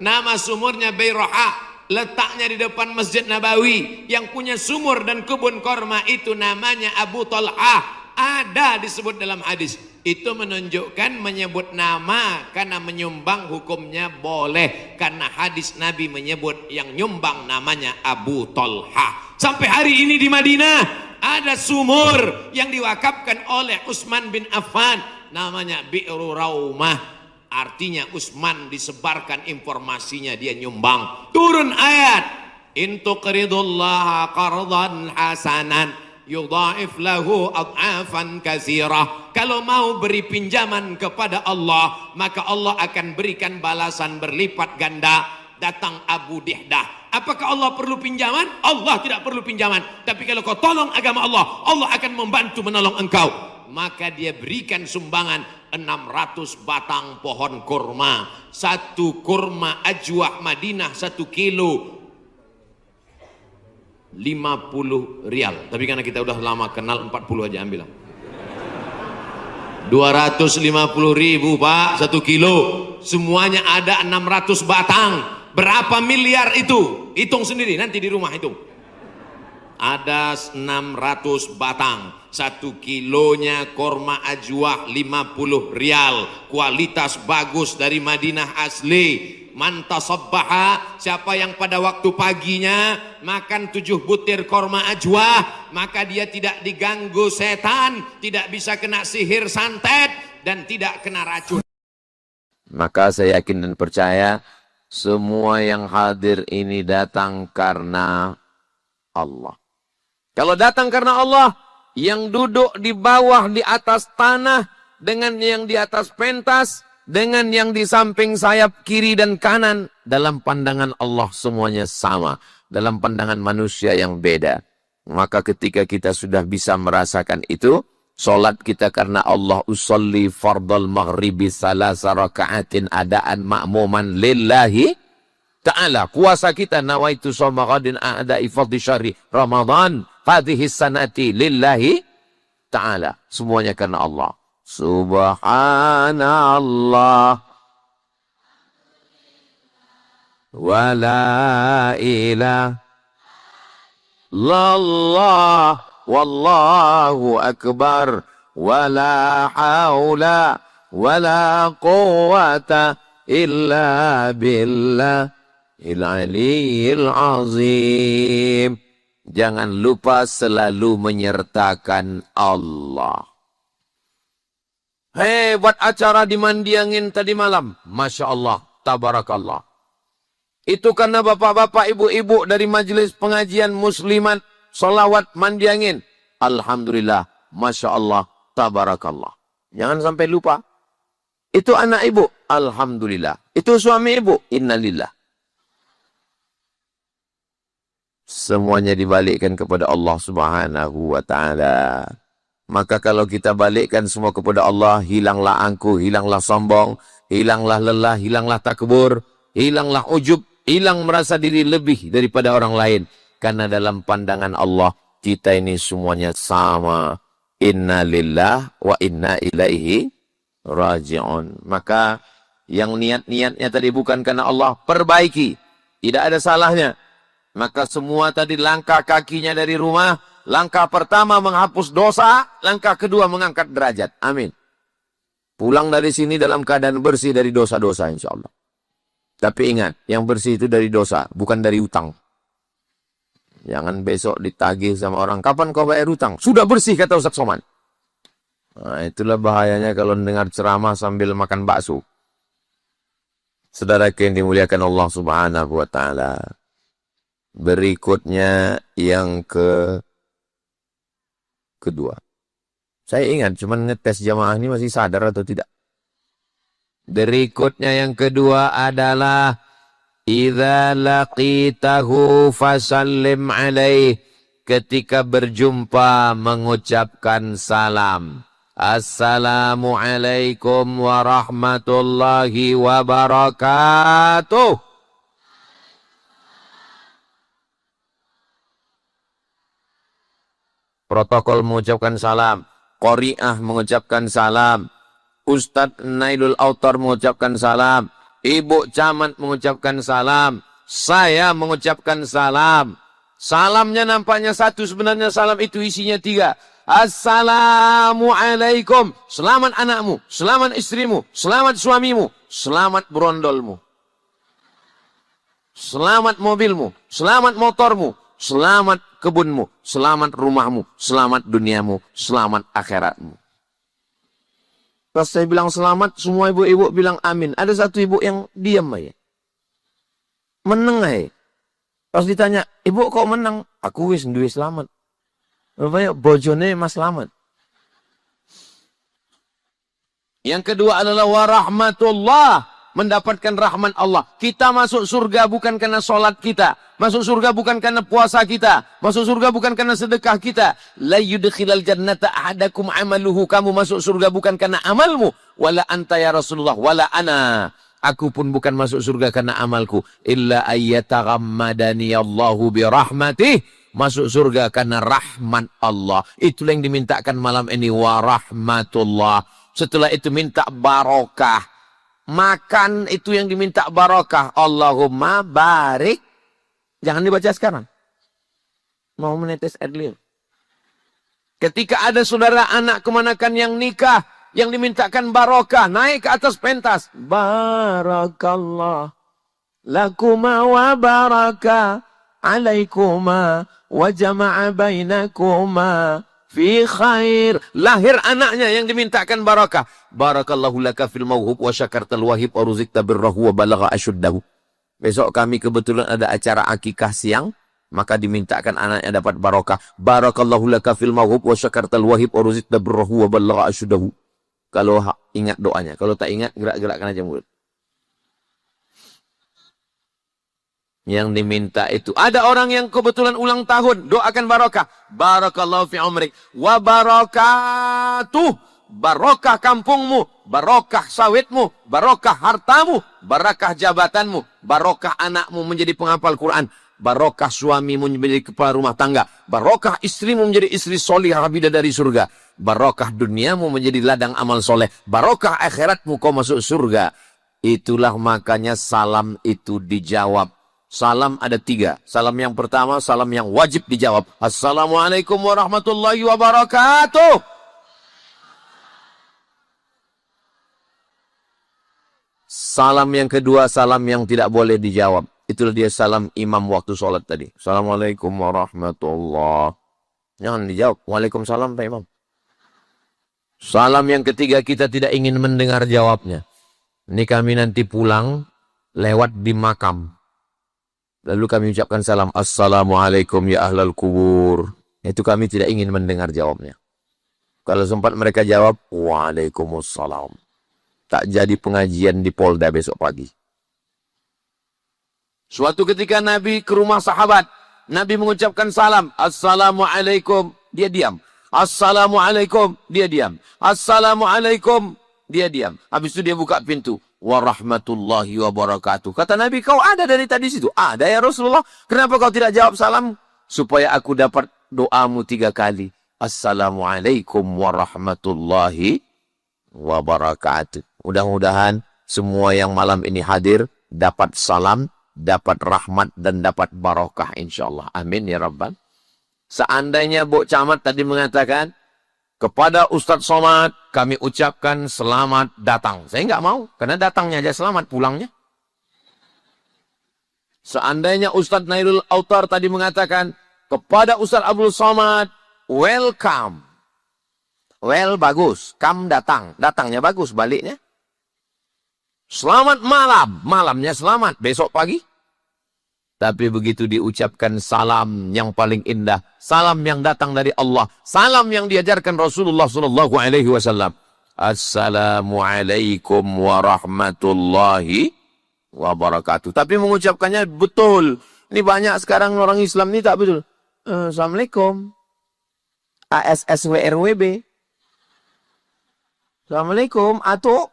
Nama sumurnya Bayraha. Letaknya di depan Masjid Nabawi. Yang punya sumur dan kebun korma itu namanya Abu Talha. Ada disebut dalam hadis. Itu menunjukkan menyebut nama karena menyumbang hukumnya boleh. Karena hadis Nabi menyebut yang nyumbang namanya Abu Talha. Sampai hari ini di Madinah ada sumur yang diwakafkan oleh Utsman bin Affan. Namanya Bi'ru Raumah. Artinya Utsman disebarkan informasinya, dia nyumbang. Turun ayat. In tuqridullaha qardan hasanan yudha'if lahu ad'afan katsirah. Kalau mau beri pinjaman kepada Allah, maka Allah akan berikan balasan berlipat ganda. Datang Abu Dihdah. Apakah Allah perlu pinjaman? Allah tidak perlu pinjaman. Tapi kalau kau tolong agama Allah, Allah akan membantu menolong engkau. Maka dia berikan sumbangan 600 batang pohon kurma. Satu kurma ajwah Madinah 1 kilo 50 rial. Tapi karena kita udah lama kenal, 40 aja ambil. 250.000 Pak 1 kilo. Semuanya ada 600 batang. Berapa miliar itu? Hitung sendiri nanti di rumah hitung. Ada 600 batang. 1 kilonya korma ajwah 50 rial. Kualitas bagus dari Madinah asli. Man tasabbaha, siapa yang pada waktu paginya makan 7 butir korma ajwah, maka dia tidak diganggu setan, tidak bisa kena sihir santet, dan tidak kena racun. Maka saya yakin dan percaya semua yang hadir ini datang karena Allah. Kalau datang karena Allah, yang duduk di bawah di atas tanah dengan yang di atas pentas, dengan yang di samping sayap kiri dan kanan, dalam pandangan Allah semuanya sama, dalam pandangan manusia yang beda. Maka ketika kita sudah bisa merasakan itu, solat kita karena Allah, usolli fardal maghribi salasa raka'atin adaan ma'muman lillahi ta'ala. Kuasa kita nawaitu shoma ghadin a'da'i fadhi syahri Ramadan hadhihi sanati lillahi ta'ala. Semuanya karena Allah. Subhanallah wa la ilaha illallah wallahu akbar wa la haula wa la quwwata illa billahil aliyyil azim. Jangan lupa selalu menyertakan Allah. Buat acara di Mandiangin tadi malam. Masya Allah, tabarakallah. Itu karena bapak-bapak, ibu-ibu dari majelis pengajian muslimat solawat Mandiangin. Alhamdulillah, Masya Allah, tabarakallah. Jangan sampai lupa. Itu anak ibu, alhamdulillah. Itu suami ibu, innalillah. Semuanya dibalikkan kepada Allah Subhanahu wa ta'ala. Maka kalau kita balikkan semua kepada Allah, hilanglah angkuh, hilanglah sombong, hilanglah lelah, hilanglah takbur, hilanglah ujub, hilang merasa diri lebih daripada orang lain. Karena dalam pandangan Allah, kita ini semuanya sama. Inna lillah wa inna ilaihi raji'un. Maka yang niat-niatnya tadi bukan karena Allah, perbaiki. Tidak ada salahnya. Maka semua tadi langkah kakinya dari rumah, langkah pertama menghapus dosa, langkah kedua mengangkat derajat. Amin. Pulang dari sini dalam keadaan bersih dari dosa-dosa insya Allah. Tapi ingat, yang bersih itu dari dosa, bukan dari utang. Jangan besok ditagih sama orang, kapan kau bayar utang? Sudah bersih, kata Ustaz Somad. Nah, itulah bahayanya kalau dengar ceramah sambil makan bakso. Saudara yang dimuliakan Allah Subhanahu wa Ta'ala. Berikutnya yang kedua. Saya ingat, cuman ngetes jamaah ini masih sadar atau tidak. Berikutnya yang kedua adalah idza laqitahu fasallim alaih. Ketika berjumpa mengucapkan salam. Assalamualaikum warahmatullahi wabarakatuh. Protokol mengucapkan salam. Qori'ah mengucapkan salam. Ustadz Nailul Autar mengucapkan salam. Ibu Camat mengucapkan salam. Saya mengucapkan salam. Salamnya nampaknya satu, sebenarnya salam itu isinya 3. Assalamualaikum. Selamat anakmu, selamat istrimu, selamat suamimu, selamat berondolmu. Selamat mobilmu, selamat motormu, selamat kebunmu, selamat rumahmu, selamat duniamu, selamat akhiratmu. Pas saya bilang selamat, semua ibu-ibu bilang amin. Ada satu ibu yang diam aja. Meneng aja. Pas ditanya, ibu kok menang? Aku wis duwe selamat. Rupanya bojone mas selamat. Yang kedua adalah warahmatullah. Mendapatkan rahmat Allah. Kita masuk surga bukan karena sholat kita. Masuk surga bukan karena puasa kita. Masuk surga bukan karena sedekah kita. La yudkhilal jannata ahadakum amaluhu. Kamu masuk surga bukan karena amalmu. Wala anta ya Rasulullah. Wala ana. Aku pun bukan masuk surga karena amalku. Illa ayyataghammadani Allahu birahmatih. Masuk surga karena rahmat Allah. Itulah yang dimintakan malam ini. Warahmatullah. Setelah itu minta barokah. Makan itu yang diminta barokah. Allahumma barik. Jangan dibaca sekarang. Mau menetes air liur. Ketika ada saudara anak kemanakan yang nikah. Yang dimintakan barokah. Naik ke atas pentas. Barakallah. Lakuma wa baraka. Alaikuma. Wa jama'a bainakuma. Fi khair. Lahir anaknya yang dimintakan barakah. Barakallahu laka fil mawhub wa syakartal wahib wa ruzikta birrahu wa balagha asyuddahu. Besok kami kebetulan ada acara akikah siang. Maka dimintakan anaknya dapat barakah. Barakallahu laka fil mawhub wa syakartal wahib wa ruzikta birrahu wa balagha asyuddahu. Kalau ingat doanya. Kalau tak ingat, gerak-gerakkan aja mulut. Yang diminta itu. Ada orang yang kebetulan ulang tahun. Doakan barakah. Barakallahu fi umrik. Wa barakatuh. Barakah kampungmu. Barakah sawitmu. Barakah hartamu. Barakah jabatanmu. Barakah anakmu menjadi penghafal Quran. Barakah suamimu menjadi kepala rumah tangga. Barakah istrimu menjadi istri solihah bidadari surga. Barakah duniamu menjadi ladang amal soleh. Barakah akhiratmu kau masuk surga. Itulah makanya salam itu dijawab. Salam ada 3. Salam yang pertama, salam yang wajib dijawab. Assalamualaikum warahmatullahi wabarakatuh. Salam yang kedua, salam yang tidak boleh dijawab. Itulah dia salam imam waktu sholat tadi. Assalamualaikum warahmatullahi. Jangan dijawab. Waalaikumsalam Pak Imam. Salam yang ketiga, kita tidak ingin mendengar jawabnya. Ini kami nanti pulang lewat di makam. Lalu kami ucapkan salam. Assalamualaikum ya ahlal kubur. Itu kami tidak ingin mendengar jawabnya. Kalau sempat mereka jawab. Waalaikumsalam. Tak jadi pengajian di Polda besok pagi. Suatu ketika Nabi ke rumah sahabat. Nabi mengucapkan salam. Assalamualaikum. Dia diam. Assalamualaikum. Dia diam. Assalamualaikum. Dia diam. Habis itu dia buka pintu. Warahmatullahi wabarakatuh. Kata Nabi, kau ada dari tadi situ? Ada ya Rasulullah. Kenapa kau tidak jawab salam? Supaya aku dapat doamu 3 kali. Assalamualaikum warahmatullahi wabarakatuh. Mudah-mudahan semua yang malam ini hadir dapat salam, dapat rahmat dan dapat barakah insyaallah. Amin ya rabbal. Seandainya Bu Camat tadi mengatakan kepada Ustadz Somad, kami ucapkan selamat datang. Saya nggak mau, karena datangnya aja selamat, pulangnya. Seandainya Ustadz Nailul Autar tadi mengatakan, kepada Ustadz Abdul Somad, welcome. Well, bagus. Come, datang. Datangnya bagus, baliknya. Selamat malam. Malamnya selamat. Besok pagi. Tapi begitu diucapkan salam yang paling indah, salam yang datang dari Allah, salam yang diajarkan Rasulullah sallallahu alaihi wasallam. Assalamualaikum warahmatullahi wabarakatuh. Tapi mengucapkannya betul. Ini banyak sekarang orang Islam ini tak betul. Assalamualaikum. ASSWRWB. Assalamualaikum. Atu.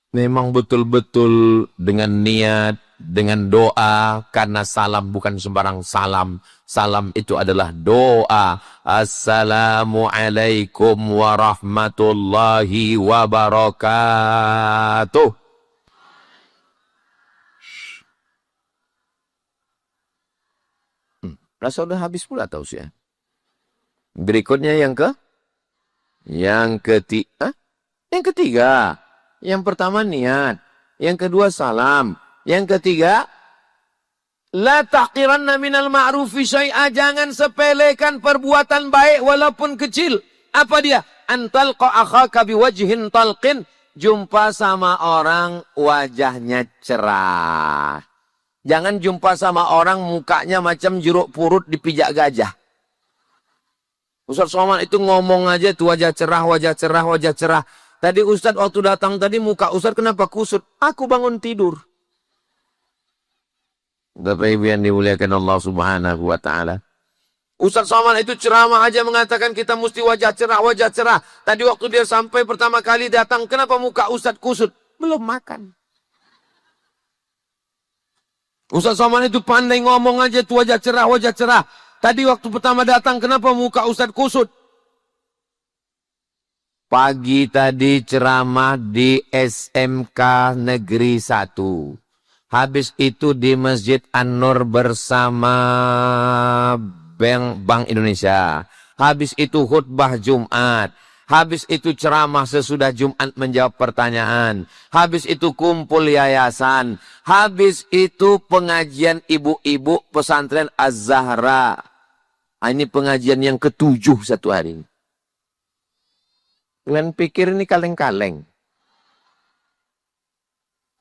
Memang betul-betul dengan niat, dengan doa, karena salam bukan sembarang salam. Salam itu adalah doa. Assalamualaikum warahmatullahi wabarakatuh. Rasa udah habis pula tausiah. Berikutnya yang ketiga. Yang pertama niat. Yang kedua salam. Yang ketiga, la tahqiranna minal ma'rufi syai'a. Jangan sepelekan perbuatan baik walaupun kecil. Apa dia? Antalqa akhaka biwajhin talqin. Jumpa sama orang wajahnya cerah. Jangan jumpa sama orang mukanya macam jeruk purut dipijak gajah. Ustaz Somad itu ngomong aja tuh wajah cerah, wajah cerah, wajah cerah. Tadi Ustaz waktu datang tadi muka Ustaz kenapa kusut? Aku bangun tidur. Bapak Ibu yang dimuliakan Allah Subhanahu wa taala. Ustaz Somad itu ceramah aja mengatakan kita mesti wajah cerah, wajah cerah. Tadi waktu dia sampai pertama kali datang, kenapa muka Ustaz kusut? Belum makan. Ustaz Somad itu pandai ngomong aja tuh wajah cerah, wajah cerah. Tadi waktu pertama datang, kenapa muka Ustaz kusut? Pagi tadi ceramah di SMK Negeri 1. Habis itu di Masjid An-Nur bersama Bank Indonesia. Habis itu khutbah Jumat. Habis itu ceramah sesudah Jumat menjawab pertanyaan. Habis itu kumpul yayasan. Habis itu pengajian ibu-ibu pesantren Az-Zahra. Ini pengajian yang ke-7 satu hari. Kalian pikir ini kaleng-kaleng.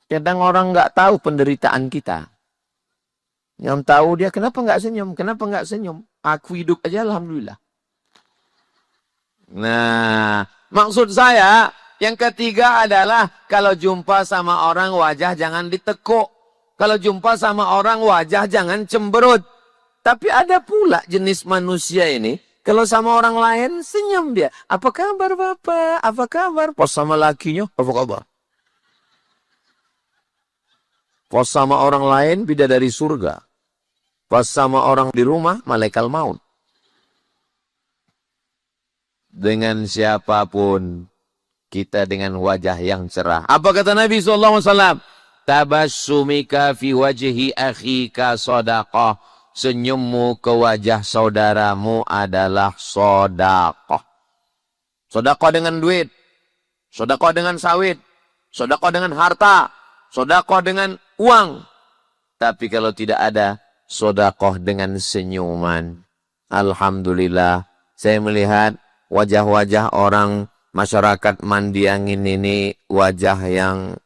Kadang orang nggak tahu penderitaan kita. Yang tahu dia kenapa nggak senyum, kenapa nggak senyum. Aku hidup aja alhamdulillah. Nah, maksud saya yang ketiga adalah kalau jumpa sama orang wajah jangan ditekuk. Kalau jumpa sama orang wajah jangan cemberut. Tapi ada pula jenis manusia ini. Kalau sama orang lain, senyum dia. Apa kabar Bapak? Apa kabar? Pas sama lakinya, apa kabar? Pas sama orang lain, bidadari surga. Pas sama orang di rumah, malaikat maut. Dengan siapapun, kita dengan wajah yang cerah. Apa kata Nabi SAW? Tabassumika fi wajhi akhika sadaqah. Senyummu ke wajah saudaramu adalah sedekah. Sedekah dengan duit, sedekah dengan sawit, sedekah dengan harta, sedekah dengan uang. Tapi kalau tidak ada sedekah dengan senyuman. Alhamdulillah, saya melihat wajah-wajah orang masyarakat Mandiangin ini wajah yang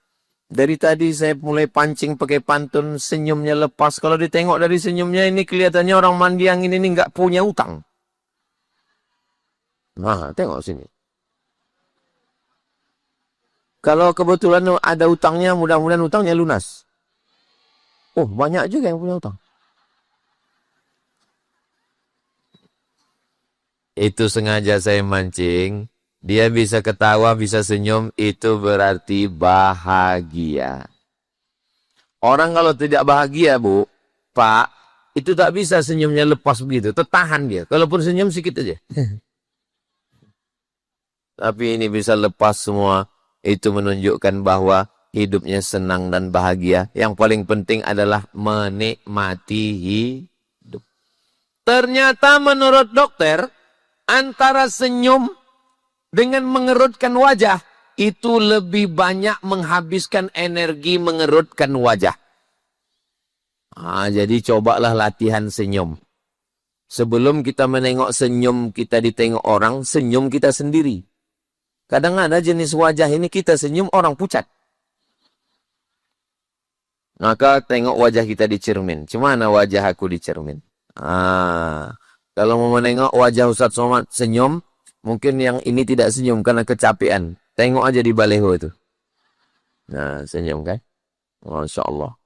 dari tadi saya mulai pancing pakai pantun, senyumnya lepas. Kalau ditengok dari senyumnya ini kelihatannya orang Mandiangin ini nggak punya utang. Nah, tengok sini. Kalau kebetulan ada utangnya, mudah-mudahan utangnya lunas. Oh, banyak juga yang punya utang. Itu sengaja saya mancing. Dia bisa ketawa, bisa senyum, itu berarti bahagia. Orang kalau tidak bahagia, Bu, Pak, itu tak bisa senyumnya lepas begitu. Tertahan dia. Kalaupun senyum sedikit aja. Tapi ini bisa lepas semua. Itu menunjukkan bahwa hidupnya senang dan bahagia. Yang paling penting adalah menikmati hidup. Ternyata menurut dokter, antara senyum dengan mengerutkan wajah, itu lebih banyak menghabiskan energi mengerutkan wajah. Jadi cobalah latihan senyum. Sebelum kita menengok senyum kita ditengok orang, senyum kita sendiri. Kadang ada jenis wajah ini kita senyum orang pucat. Maka tengok wajah kita di cermin. Cumana wajah aku di cermin? Kalau mau menengok wajah Ustaz Somad senyum, mungkin yang ini tidak senyum karena kecapean. Tengok aja di baleho itu. Nah, senyum kan? Masya Allah.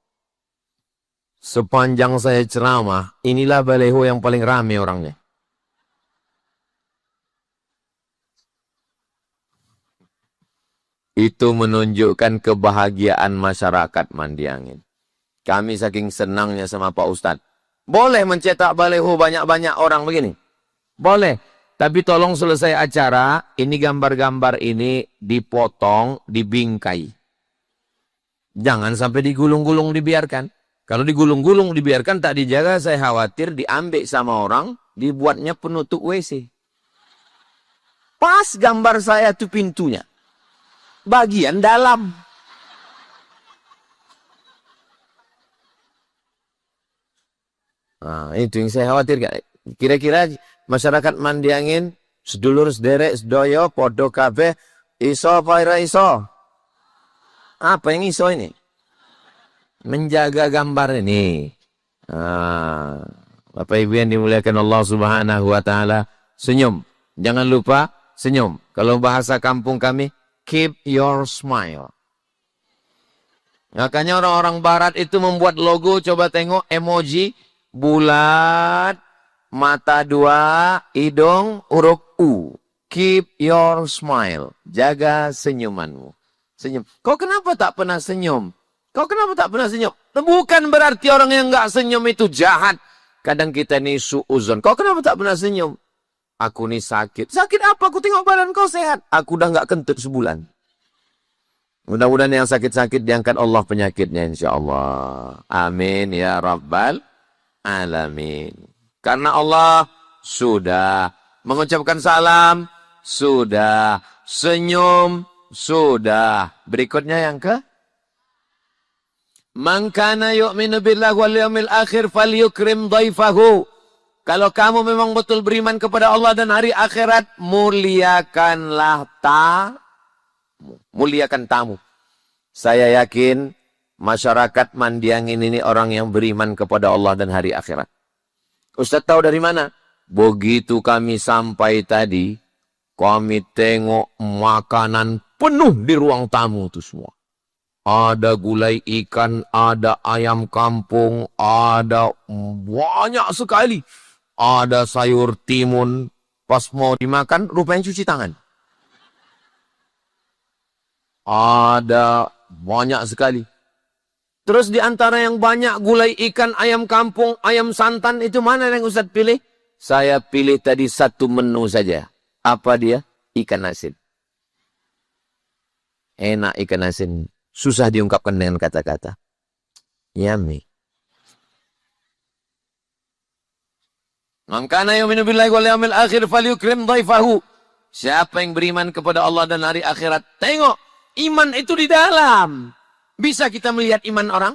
Sepanjang saya ceramah, inilah baleho yang paling ramai orangnya. Itu menunjukkan kebahagiaan masyarakat Mandiangin. Kami saking senangnya sama Pak Ustadz. Boleh mencetak baleho banyak-banyak orang begini? Boleh. Tapi tolong selesai acara, ini gambar-gambar ini dipotong, dibingkai. Jangan sampai digulung-gulung dibiarkan. Kalau digulung-gulung dibiarkan tak dijaga, saya khawatir diambil sama orang, dibuatnya penutup WC. Pas gambar saya tuh pintunya. Bagian dalam. Itu yang saya khawatir. Kira-kira masyarakat Mandiangin, sedulur sederek sedoyo, podo kabeh, iso apa ora iso? Apa yang iso ini? Menjaga gambar ini. Bapak Ibu yang dimuliakan Allah Subhanahu wa taala, senyum. Jangan lupa senyum. Kalau bahasa kampung kami, keep your smile. Makanya orang-orang barat itu membuat logo, coba tengok emoji bulat, mata dua, hidung huruf U. Keep your smile. Jaga senyumanmu. Senyum. Kau kenapa tak pernah senyum? Kau kenapa tak pernah senyum? Bukan berarti orang yang nggak senyum itu jahat. Kadang kita ini suuzon. Kau kenapa tak pernah senyum? Aku nih sakit. Sakit apa? Aku tengok badan kau sehat. Aku udah nggak kentut sebulan. Mudah-mudahan yang sakit-sakit diangkat Allah penyakitnya insya Allah. Amin ya Rabbal Alamin. Karena Allah sudah mengucapkan salam, sudah senyum, sudah. Berikutnya yang ke? Man kana yu'minu billahi wal yawmil akhir falyukrim dhaifahu. Kalau kamu memang betul beriman kepada Allah dan hari akhirat, muliakanlah muliakan tamu. Saya yakin masyarakat Mandiangin ini orang yang beriman kepada Allah dan hari akhirat. Ustaz tahu dari mana? Begitu kami sampai tadi, kami tengok makanan penuh di ruang tamu itu semua. Ada gulai ikan, ada ayam kampung, ada banyak sekali. Ada sayur timun. Pas mau dimakan, rupanya cuci tangan. Ada banyak sekali. Terus di antara yang banyak gulai ikan, ayam kampung, ayam santan, itu mana yang Ustaz pilih? Saya pilih tadi satu menu saja. Apa dia? Ikan asin. Enak ikan asin. Susah diungkapkan dengan kata-kata. Yummy. Man kana yu'minu billahi wal yawmil akhir falyukrim dhaifahu. Siapa yang beriman kepada Allah dan hari akhirat, tengok iman itu di dalam. Bisa kita melihat iman orang?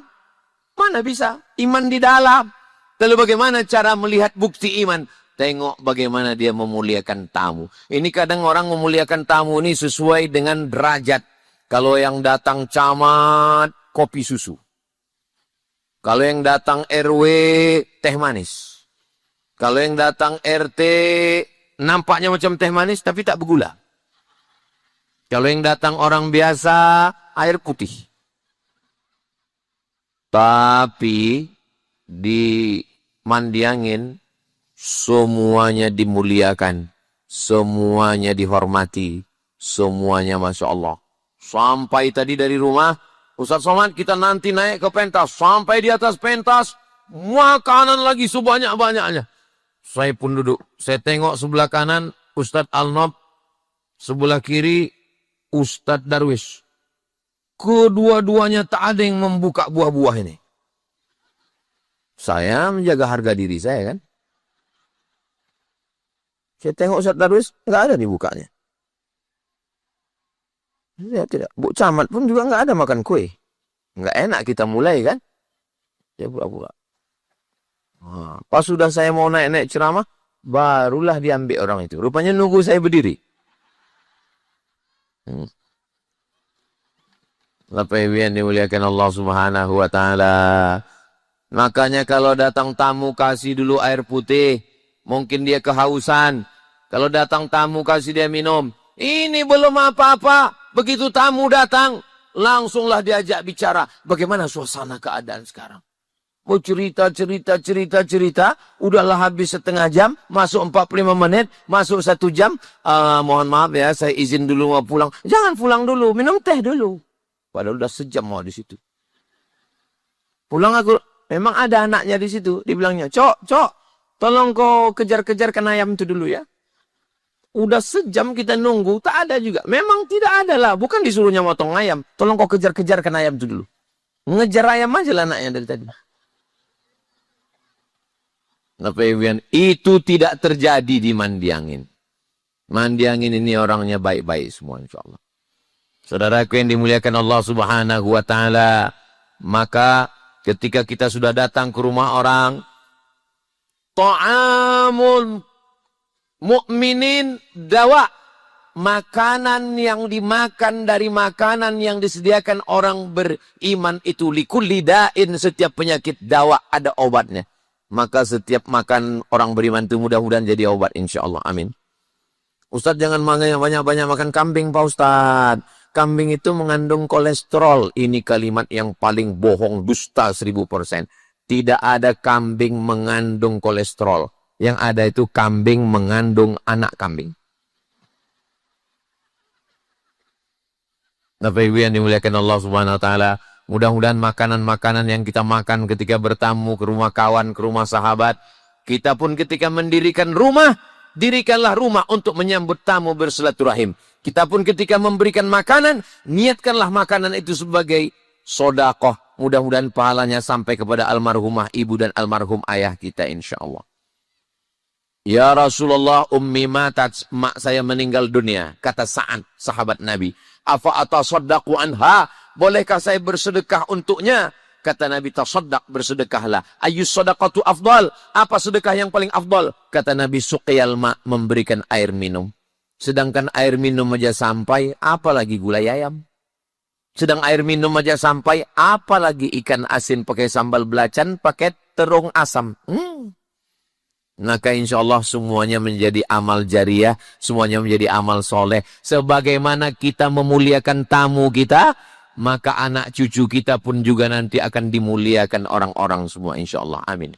Mana bisa? Iman di dalam. Lalu bagaimana cara melihat bukti iman? Tengok bagaimana dia memuliakan tamu. Ini kadang orang memuliakan tamu ini sesuai dengan derajat. Kalau yang datang camat, kopi susu. Kalau yang datang RW, teh manis. Kalau yang datang RT, nampaknya macam teh manis, tapi tak bergula. Kalau yang datang orang biasa, air putih. Tapi di Mandiangin, semuanya dimuliakan. Semuanya dihormati. Semuanya Masya Allah. Sampai tadi dari rumah, Ustaz Somad kita nanti naik ke pentas. Sampai di atas pentas, makanan lagi sebanyak-banyaknya. Saya pun duduk. Saya tengok sebelah kanan, Ustaz Alnob. Sebelah kiri, Ustaz Darwis. Kedua-duanya tak ada yang membuka buah-buah ini. Saya menjaga harga diri saya kan. Saya tengok Ustaz Darwis, nggak ada dibukanya. Saya tidak. Bu Camat pun juga nggak ada makan kue. Nggak enak kita mulai kan? Ya pura-pura. Pas sudah saya mau naik-naik ceramah, barulah diambil orang itu. Rupanya nunggu saya berdiri. Bapak Ibu yang dimuliakan Allah Subhanahu wa taala. Makanya kalau datang tamu kasih dulu air putih. Mungkin dia kehausan. Kalau datang tamu kasih dia minum. Ini belum apa-apa. Begitu tamu datang, langsunglah diajak bicara. Bagaimana suasana keadaan sekarang? Mau cerita. Udahlah habis setengah jam. Masuk 45 menit. Masuk 1 jam. Mohon maaf ya, saya izin dulu mau pulang. Jangan pulang dulu, minum teh dulu. Padahal udah sejam mau di situ. Pulang aku, memang ada anaknya di situ. Dibilangnya, Cok, tolong kau kejar-kejarkan ayam itu dulu ya. Udah sejam kita nunggu, tak ada juga. Memang tidak ada lah, bukan disuruhnya motong ayam. Tolong kau kejar-kejarkan ayam itu dulu. Ngejar ayam aja lah anaknya dari tadi. Itu tidak terjadi di Mandiangin. Mandiangin ini orangnya baik-baik semua insyaAllah. Saudaraku yang dimuliakan Allah Subhanahu wa taala, maka ketika kita sudah datang ke rumah orang, ta'amul mu'minin dawa, makanan yang dimakan dari makanan yang disediakan orang beriman itu likulli da'in, setiap penyakit dawa ada obatnya. Maka setiap makan orang beriman itu mudah-mudahan jadi obat insyaallah. Amin. Ustaz jangan banyak-banyak makan kambing Pak Ustaz. Kambing itu mengandung kolesterol. Ini kalimat yang paling bohong, dusta 1000%. Tidak ada kambing mengandung kolesterol. Yang ada itu kambing mengandung anak kambing. Bapak Ibu yang dimuliakan Allah Subhanahu wa taala, mudah-mudahan makanan-makanan yang kita makan ketika bertamu ke rumah kawan, ke rumah sahabat, kita pun ketika mendirikan rumah, dirikanlah rumah untuk menyambut tamu bersilaturahim. Kita pun ketika memberikan makanan, niatkanlah makanan itu sebagai sodakoh. Mudah-mudahan pahalanya sampai kepada almarhumah ibu dan almarhum ayah kita insyaAllah. Ya Rasulullah, ummi matat, mak saya meninggal dunia. Kata Sa'ad, sahabat Nabi. Afa atasaddaqu anha, bolehkah saya bersedekah untuknya? Kata Nabi, tasaddaq, bersedekahlah. Ayyus sadaqatu afdal, apa sedekah yang paling afdal? Kata Nabi, suqiyal ma, memberikan air minum. Sedangkan air minum aja sampai, apalagi gulai ayam. Sedang air minum aja sampai, apalagi ikan asin pakai sambal belacan, pakai terung asam. Maka insya Allah semuanya menjadi amal jariah, semuanya menjadi amal soleh. Sebagaimana kita memuliakan tamu kita, maka anak cucu kita pun juga nanti akan dimuliakan orang-orang semua insya Allah. Amin.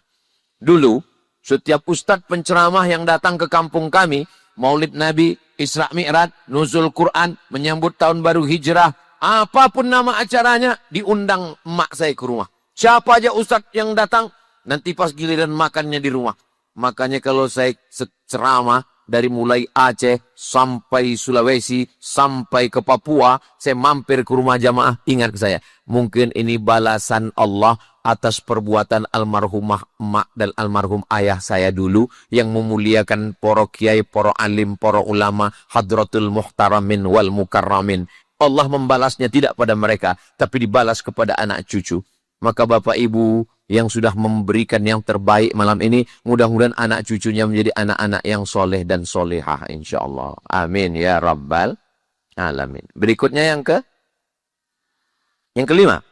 Dulu, setiap ustadz penceramah yang datang ke kampung kami, Maulid Nabi, Isra Mi'raj, Nuzul Quran, menyambut tahun baru hijrah, apapun nama acaranya, diundang emak saya ke rumah. Siapa aja ustadz yang datang, nanti pas giliran makannya di rumah. Makanya kalau saya ceramah dari mulai Aceh sampai Sulawesi sampai ke Papua, saya mampir ke rumah jamaah, ingat saya. Mungkin ini balasan Allah atas perbuatan almarhumah emak dan almarhum ayah saya dulu yang memuliakan para kiai, para alim, para ulama, hadratul muhtaramin wal mukarramin. Allah membalasnya tidak pada mereka, tapi dibalas kepada anak cucu. Maka Bapak Ibu yang sudah memberikan yang terbaik malam ini, mudah-mudahan anak cucunya menjadi anak-anak yang soleh dan solehah insyaallah. Amin ya rabbal alamin. Berikutnya yang kelima.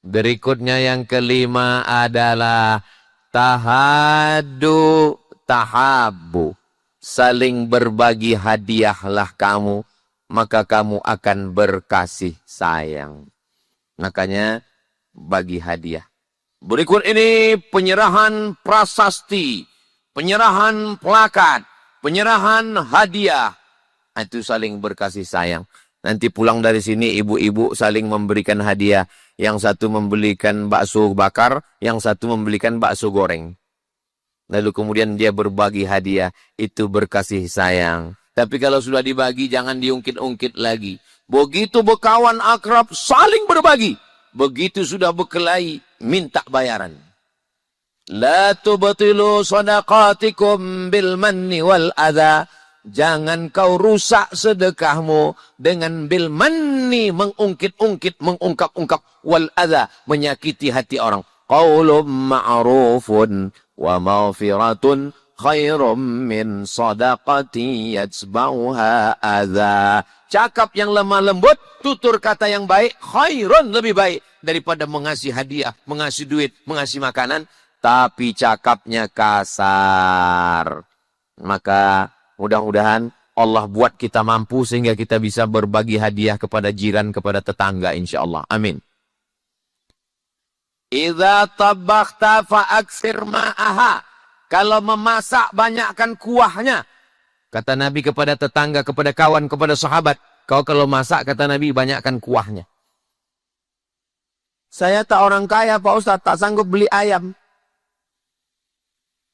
Berikutnya yang kelima adalah tahadu tahabu. Saling berbagi hadiahlah kamu, maka kamu akan berkasih sayang. Makanya bagi hadiah. Berikut ini penyerahan prasasti, penyerahan plakat, penyerahan hadiah. Itu saling berkasih sayang. Nanti pulang dari sini ibu-ibu saling memberikan hadiah. Yang satu membelikan bakso bakar, yang satu membelikan bakso goreng. Lalu kemudian dia berbagi hadiah, itu berkasih sayang. Tapi kalau sudah dibagi jangan diungkit-ungkit lagi. Begitu berkawan akrab saling berbagi. Begitu sudah berkelahi, minta bayaran. La tubtilu sadaqatikum bil manni wal adha. Jangan kau rusak sedekahmu dengan bil manni, mengungkit-ungkit, mengungkap-ungkap, wal adha, menyakiti hati orang. Qaulun ma'rufun wa maghfiratun khairum min sadaqati yatsba'uha adha. Cakap yang lemah lembut, tutur kata yang baik, khairun, lebih baik daripada mengasih hadiah, mengasih duit, mengasih makanan, tapi cakapnya kasar. Maka mudah-mudahan Allah buat kita mampu sehingga kita bisa berbagi hadiah kepada jiran, kepada tetangga, insya Allah. Amin. Idza tabakhta fa'aksir ma'aha. Kalau memasak, banyakkan kuahnya. Kata Nabi kepada tetangga, kepada kawan, kepada sahabat. Kau kalau masak, kata Nabi, banyakkan kuahnya. Saya tak orang kaya, Pak Ustadz, tak sanggup beli ayam.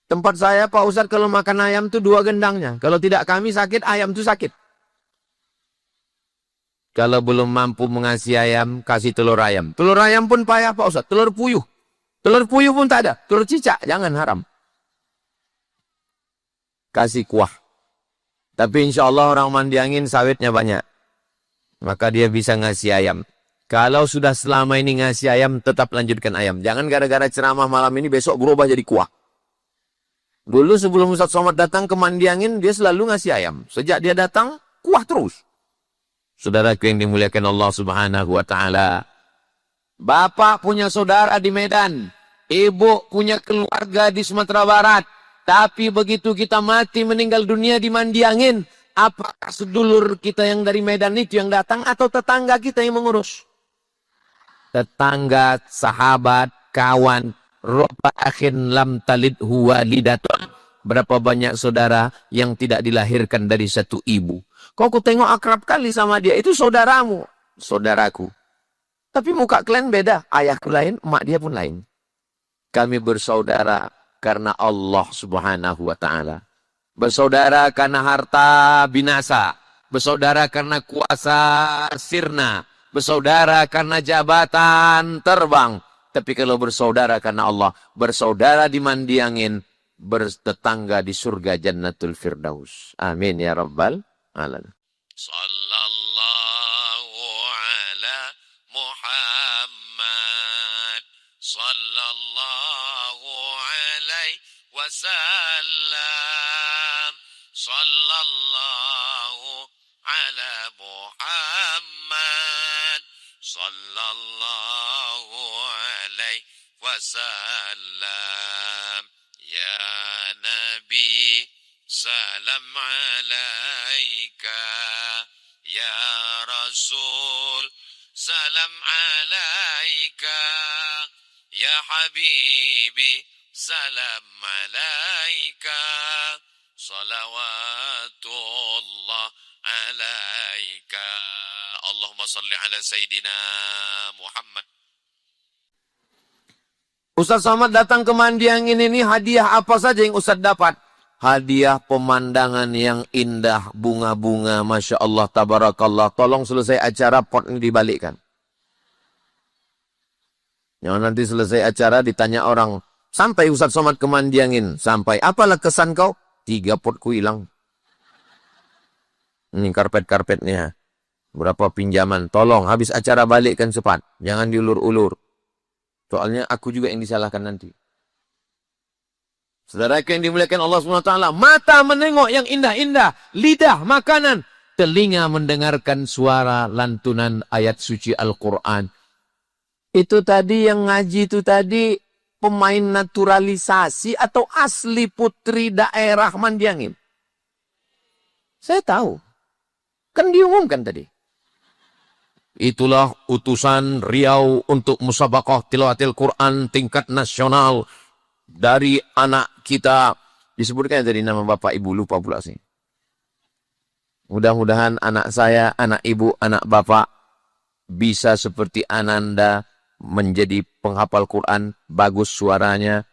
Tempat saya, Pak Ustadz, kalau makan ayam itu 2 gendangnya. Kalau tidak kami sakit, ayam itu sakit. Kalau belum mampu mengasih ayam, kasih telur ayam. Telur ayam pun payah, Pak Ustadz. Telur puyuh. Telur puyuh pun tak ada. Telur cicak, jangan, haram. Kasih kuah. Tapi insya Allah orang mandi angin sawitnya banyak. Maka dia bisa ngasih ayam. Kalau sudah selama ini ngasih ayam, tetap lanjutkan ayam. Jangan gara-gara ceramah malam ini besok berubah jadi kuah. Dulu sebelum Ustaz Somad datang ke mandi angin, dia selalu ngasih ayam. Sejak dia datang, kuah terus. Saudaraku yang dimuliakan Allah Subhanahu wa Ta'ala. Bapak punya saudara di Medan. Ibu punya keluarga di Sumatera Barat. Tapi begitu kita mati meninggal dunia di mandi angin, apakah sedulur kita yang dari Medan itu yang datang atau tetangga kita yang mengurus? Tetangga, sahabat, kawan, Robba akhin lam talidhu walidatun. Berapa banyak saudara yang tidak dilahirkan dari satu ibu. Kau tengok akrab kali sama dia, itu saudaramu, saudaraku. Tapi muka kalian beda, ayahku lain, emak dia pun lain. Kami bersaudara karena Allah Subhanahu wa Ta'ala. Bersaudara karena harta binasa. Bersaudara karena kuasa sirna. Bersaudara karena jabatan terbang. Tapi kalau bersaudara karena Allah, bersaudara di mandi angin, bertetangga di surga Jannatul Firdaus. Amin ya Rabbal Alamin. Sallallahu ala Muhammad. Sallallahu alaihi wasallam. Sallallahu ala Muhammad. Sallallahu alaihi wasallam. Ya Nabi, salam alaika. Ya Rasul, salam alaika. Ya Habibi, salam alaika. Salawatullah alaika. Allahumma salli ala Sayyidina Muhammad. Ustaz Somad datang ke mandi angin ini, hadiah apa saja yang Ustaz dapat? Hadiah pemandangan yang indah, bunga-bunga, Masya Allah, Tabarakallah. Tolong selesai acara, pot ini dibalikkan. Jangan nanti selesai acara ditanya orang, sampai Ustaz Somad ke mandi angin, sampai, apalah kesan kau? 3 potku hilang. Ini karpet-karpetnya. Berapa pinjaman? Tolong, habis acara balikkan cepat. Jangan diulur-ulur. Soalnya aku juga yang disalahkan nanti. Saudara yang dimuliakan Allah SWT, mata menengok yang indah-indah, lidah makanan, telinga mendengarkan suara lantunan ayat suci Al-Quran. Itu tadi yang ngaji itu tadi pemain naturalisasi atau asli putri daerah mandi angin? Saya tahu. Kan diumumkan tadi. Itulah utusan Riau untuk musabaqah tilawatil Quran tingkat nasional dari anak kita. Disebutkan dari nama bapak ibu, lupa pula sih. Mudah-mudahan anak saya, anak ibu, anak bapak bisa seperti Ananda menjadi penghafal Quran, bagus suaranya,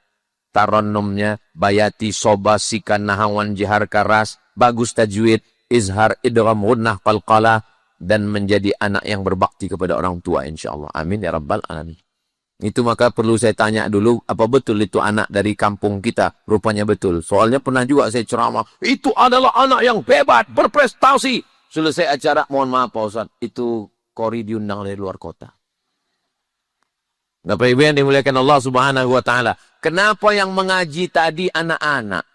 tarannumnya, bayati, soba, sikan, nahawan, jihar, karas, bagus tajwid, izhar, idgham, gunnah, qalqalah, dan menjadi anak yang berbakti kepada orang tua, insyaAllah. Amin ya Rabbal Alamin. Itu maka perlu saya tanya dulu, apa betul itu anak dari kampung kita? Rupanya betul. Soalnya pernah juga saya ceramah, itu adalah anak yang hebat, berprestasi. Selesai acara, mohon maaf Pak Ustaz, itu Kori diundang dari luar kota. Bapak Ibu yang dimuliakan Allah Subhanahu wa taala. Kenapa yang mengaji tadi anak-anak?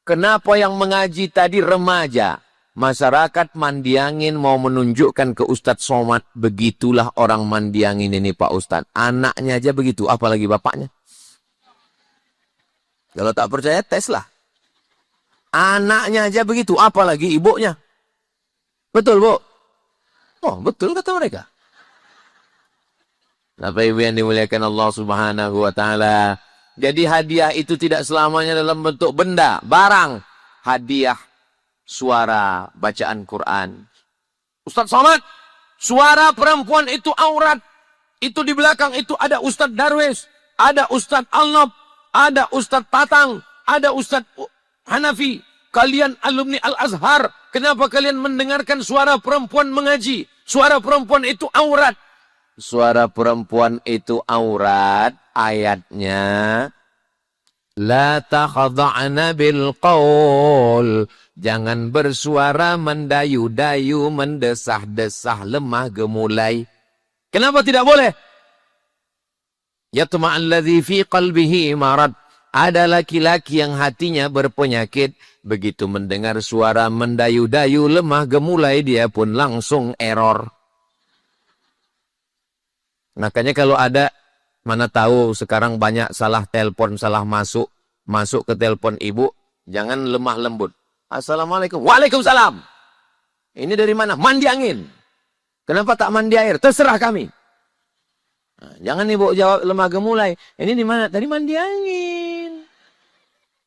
Kenapa yang mengaji tadi remaja? Masyarakat Mandiangin mau menunjukkan ke Ustadz Somad, begitulah orang Mandiangin ini Pak Ustadz. Anaknya aja begitu, apalagi bapaknya. Kalau tak percaya, teslah. Anaknya aja begitu, apalagi ibunya. Betul, Bu? Oh, betul kata mereka. Bapak Ibu yang dimuliakan Allah Subhanahu wa taala. Jadi hadiah itu tidak selamanya dalam bentuk benda, barang. Hadiah suara bacaan Quran. Ustadz Somad, suara perempuan itu aurat. Itu di belakang itu ada Ustadz Darwis, ada Ustadz Alnop, ada Ustadz Tatang, ada Ustadz Hanafi. Kalian alumni Al-Azhar, kenapa kalian mendengarkan suara perempuan mengaji? Suara perempuan itu aurat. Suara perempuan itu aurat, ayatnya la takhadha'na bil qaul. Jangan bersuara mendayu-dayu, mendesah-desah, lemah gemulai. Kenapa tidak boleh? Yatma'alladzi fi qalbihi marad. Ada laki-laki yang hatinya berpenyakit. Begitu mendengar suara mendayu-dayu, lemah gemulai, dia pun langsung error. Makanya kalau ada, mana tahu sekarang banyak salah telepon, salah masuk ke telepon ibu, jangan lemah lembut. Assalamualaikum. Waalaikumsalam. Ini dari mana? Mandi angin. Kenapa tak mandi air? Terserah kami. Nah, jangan ibu jawab lemah gemulai. Ini di mana? Tadi mandi angin.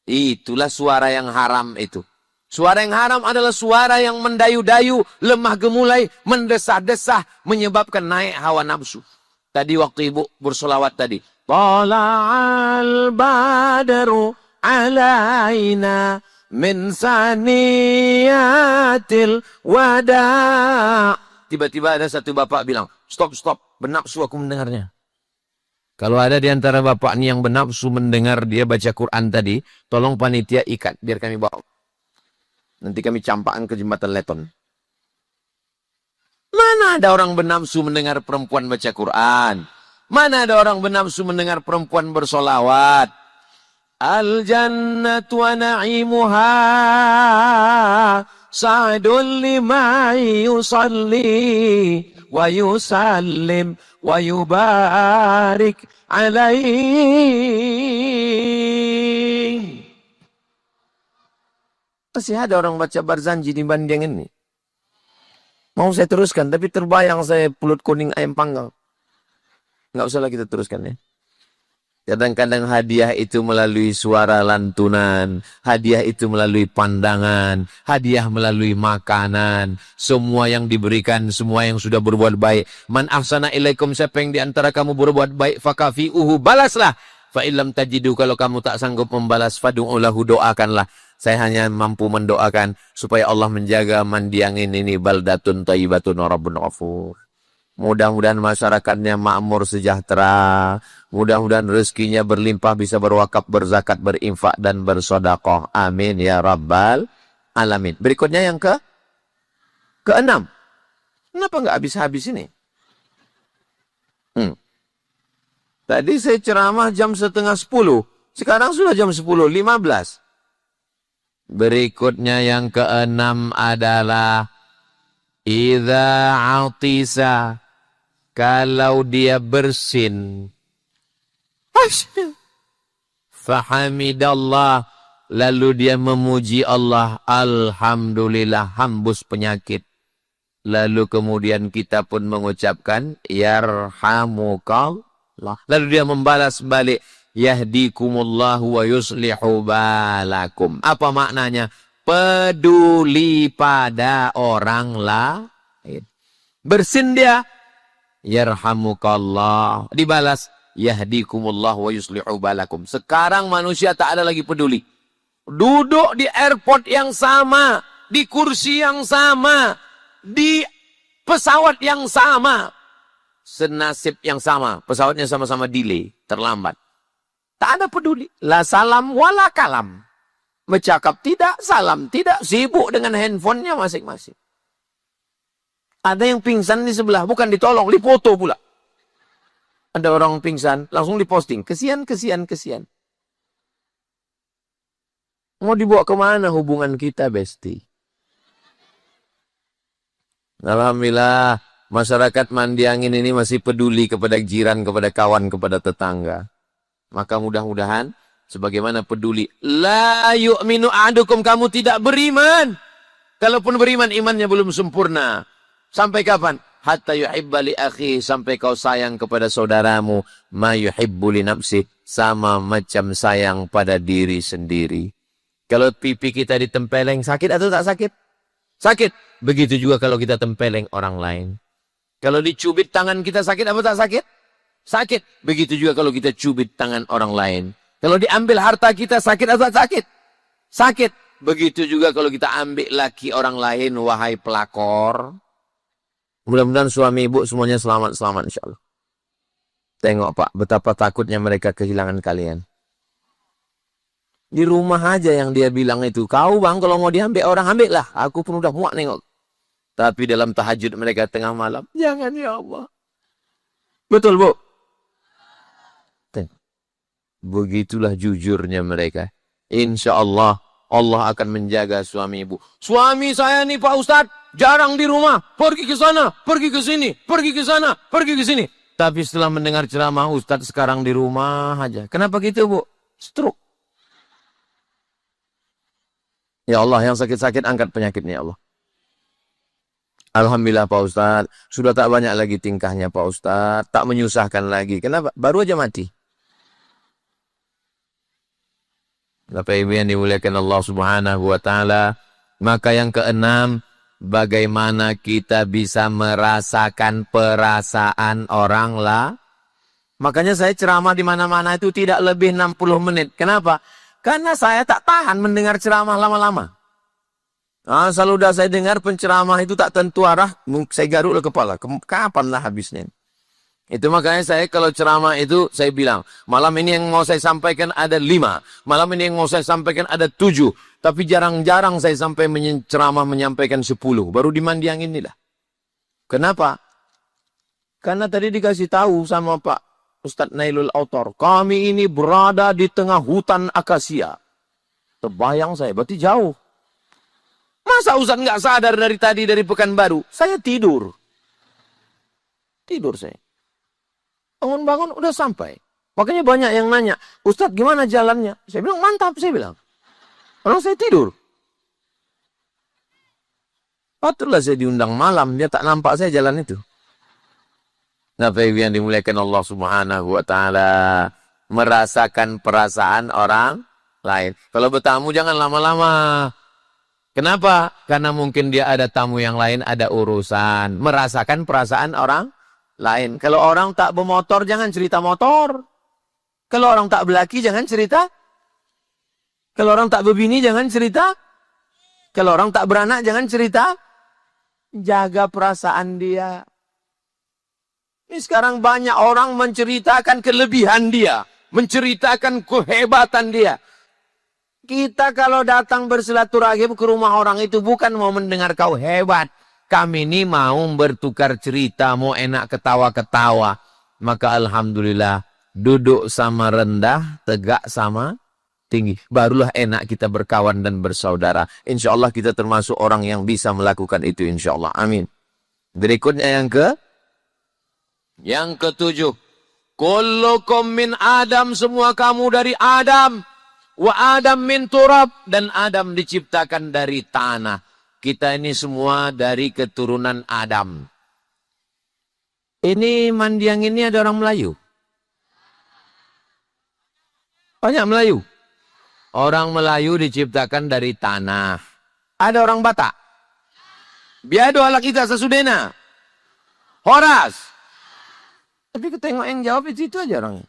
Itulah suara yang haram itu. Suara yang haram adalah suara yang mendayu-dayu, lemah gemulai, mendesah-desah, menyebabkan naik hawa nafsu. Tadi waktu ibu bersolawat tadi. Tala'al badaru alaina min saniyatil wada'. Tiba-tiba ada satu bapak bilang, stop, benafsu aku mendengarnya. Kalau ada di antara bapak ini yang benafsu mendengar dia baca Quran tadi, tolong panitia ikat, biar kami bawa. Nanti kami campakkan ke jembatan Leton. Mana ada orang benafsu mendengar perempuan baca Quran? Mana ada orang benafsu mendengar perempuan bersolawat? Al-jannatu wa na'imuha sa'dun lima yusalli wa yusallim wa yubarik alaihi. Masih ada orang baca Barzanji di Bandiang ini. Mau saya teruskan, tapi terbayang saya pulut kuning ayam panggang. Nggak usahlah kita teruskan ya. Kadang-kadang hadiah itu melalui suara lantunan, hadiah itu melalui pandangan, hadiah melalui makanan. Semua yang diberikan, semua yang sudah berbuat baik. Man ahsana ilaikum, siapa yang di antara kamu berbuat baik, fakafi'uhu, balaslah. Fa'ilam tajidu, kalau kamu tak sanggup membalas, fadu'ulahu, doakanlah. Saya hanya mampu mendoakan supaya Allah menjaga Mandiangin ini baldatun thayyibatun rabbun ghafur. Mudah-mudahan masyarakatnya makmur sejahtera. Mudah-mudahan rezekinya berlimpah, bisa berwakaf, berzakat, berinfak dan bersedekah. Amin ya rabbal alamin. Berikutnya yang keenam. Kenapa nggak habis-habis ini? Tadi saya ceramah jam 9:30. Sekarang sudah jam 10:15. Berikutnya yang keenam adalah idza atisa, kalau dia bersin, fahamidallah, lalu dia memuji Allah, alhamdulillah, hambus penyakit. Lalu kemudian kita pun mengucapkan yarhamukallah. Lalu dia membalas balik, yahdikumullahu wa yuslihu balakum. Apa maknanya? Peduli pada orang lain. Bersin dia, yarhamukallah. Dibalas, yahdikumullahu wa yuslihu balakum. Sekarang manusia tak ada lagi peduli. Duduk di airport yang sama, di kursi yang sama, di pesawat yang sama. senasib yang sama. Pesawatnya sama-sama delay, terlambat. Tak ada peduli. La salam wala kalam. Bercakap tidak, salam tidak. Sibuk dengan handphonenya masing-masing. Ada yang pingsan di sebelah, bukan ditolong, dipoto pula. Ada orang pingsan, langsung diposting. Kesian, kesian, kesian. Mau dibawa kemana hubungan kita, Besti? Alhamdulillah, masyarakat Mandiangin ini masih peduli kepada jiran, kepada kawan, kepada tetangga. Maka mudah-mudahan, sebagaimana peduli. La yu'minu ahadukum, kamu tidak beriman. Kalaupun beriman, imannya belum sempurna. Sampai kapan? Hatta yuhibba li akhi, sampai kau sayang kepada saudaramu. Ma yuhibbu li nafsi, sama macam sayang pada diri sendiri. Kalau pipi kita ditempeleng, sakit atau tak sakit? Sakit. Begitu juga kalau kita tempeleng orang lain. Kalau dicubit tangan kita sakit atau tak sakit? Sakit. Begitu juga kalau kita cubit tangan orang lain. Kalau diambil harta kita sakit atau tak sakit? Sakit. Begitu juga kalau kita ambil laki orang lain, wahai pelakor. Mudah-mudahan suami ibu semuanya selamat-selamat insyaAllah. Tengok Pak, betapa takutnya mereka kehilangan kalian. Di rumah aja yang dia bilang itu. Kau bang, kalau mau diambil orang, ambil lah. Aku pun udah muak nengok. Tapi dalam tahajud mereka tengah malam. Jangan ya Allah. Betul Bu? Begitulah jujurnya mereka. Insya Allah, Allah akan menjaga suami ibu. Suami saya nih Pak Ustadz, jarang di rumah. Pergi ke sana, pergi ke sini, pergi ke sana, pergi ke sini. Tapi setelah mendengar ceramah Ustadz sekarang di rumah aja. Kenapa gitu Bu? Stroke. Ya Allah, yang sakit-sakit angkat penyakitnya ya Allah. Alhamdulillah Pak Ustadz. Sudah tak banyak lagi tingkahnya Pak Ustadz. Tak menyusahkan lagi. Kenapa? Baru aja mati. Bapak Ibu yang dimuliakan Allah Subhanahu wa Ta'ala. Maka yang keenam, bagaimana kita bisa merasakan perasaan orang lah. Makanya saya ceramah di mana-mana itu tidak lebih 60 menit. Kenapa? Karena saya tak tahan mendengar ceramah lama-lama. Asal udah saya dengar penceramah itu tak tentu arah, saya garuklah kepala. Kapanlah habisnya? Itu makanya saya kalau ceramah itu saya bilang, malam ini yang mau saya sampaikan ada 5. Malam ini yang mau saya sampaikan ada 7. Tapi jarang-jarang saya sampai ceramah menyampaikan 10. Baru di Mandiang inilah. Kenapa? Karena tadi dikasih tahu sama Pak Ustadz Nailul Autor, kami ini berada di tengah hutan akasia. Terbayang saya, berarti jauh. Masa Ustadz nggak sadar dari tadi dari Pekanbaru? Saya tidur. Tidur saya. Bangun-bangun udah sampai. Makanya banyak yang nanya, Ustadz gimana jalannya? Saya bilang mantap, saya bilang. Orang saya tidur. Patutlah saya diundang malam, dia tak nampak saya jalan itu. Nah, yang dimuliakan Allah Subhanahu wa Ta'ala, merasakan perasaan orang lain. Kalau bertamu jangan lama-lama. Kenapa? Karena mungkin dia ada tamu yang lain, ada urusan. Merasakan perasaan orang lain. Kalau orang tak bermotor, jangan cerita motor. Kalau orang tak berlaki, jangan cerita. Kalau orang tak berbini, jangan cerita. Kalau orang tak beranak, jangan cerita. Jaga perasaan dia. Ini sekarang banyak orang menceritakan kelebihan dia. Menceritakan kehebatan dia. Kita kalau datang bersilaturahim ke rumah orang itu bukan mau mendengar kau hebat. Kami ini mau bertukar cerita, mau enak ketawa-ketawa. Maka alhamdulillah, duduk sama rendah, tegak sama tinggi. Barulah enak kita berkawan dan bersaudara. Insya Allah kita termasuk orang yang bisa melakukan itu insya Allah. Amin. Berikutnya yang ketujuh. Kullukum min Adam, semua kamu dari Adam. Wa Adam min turab, dan Adam diciptakan dari tanah. Kita ini semua dari keturunan Adam. Ini Mandiang ini ada orang Melayu. Banyak Melayu. Orang Melayu diciptakan dari tanah. Ada orang Batak. Biado ala kita sesudena. Horas. Tapi ketengok yang jawab itu aja orangnya.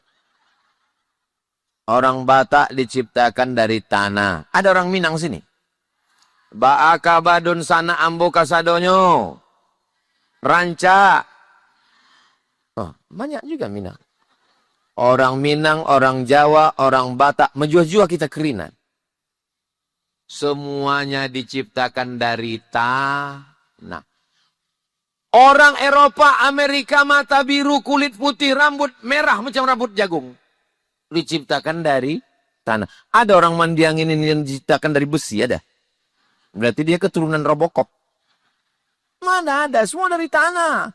Orang Batak diciptakan dari tanah. Ada orang Minang sini. Ba'aka badun sana ambo kasadonyo. Ranca. Oh, banyak juga Minang. Orang Minang, orang Jawa, orang Batak, menjual-jual kita kerinan. Semuanya diciptakan dari tanah. Orang Eropa, Amerika, mata biru, kulit putih, rambut merah macam rambut jagung. Diciptakan dari tanah. Ada orang Mandiangin ini yang diciptakan dari besi, ada. Berarti dia keturunan Robocop. Mana ada, semua dari tanah.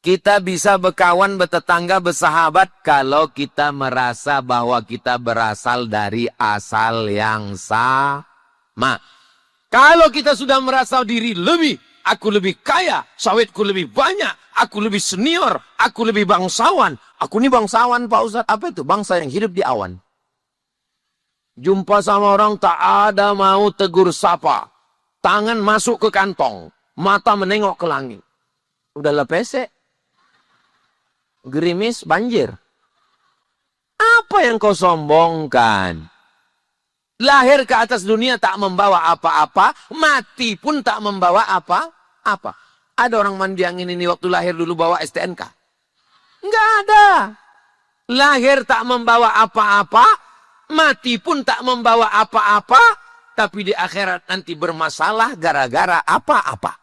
Kita bisa berkawan, bertetangga, bersahabat kalau kita merasa bahwa kita berasal dari asal yang sama. Kalau kita sudah merasa diri lebih, aku lebih kaya, sawitku lebih banyak, aku lebih senior, aku lebih bangsawan. Aku ini bangsawan Pak Ustadz, apa itu? Bangsa yang hidup di awan. Jumpa sama orang tak ada mau tegur sapa. Tangan masuk ke kantong, mata menengok ke langit. Udahlah pesek. Gerimis banjir. Apa yang kau sombongkan? Lahir ke atas dunia tak membawa apa-apa, mati pun tak membawa apa-apa. Ada orang Mandiangin ini waktu lahir dulu bawa STNK? Enggak ada. Lahir tak membawa apa-apa, mati pun tak membawa apa-apa, tapi di akhirat nanti bermasalah gara-gara apa-apa.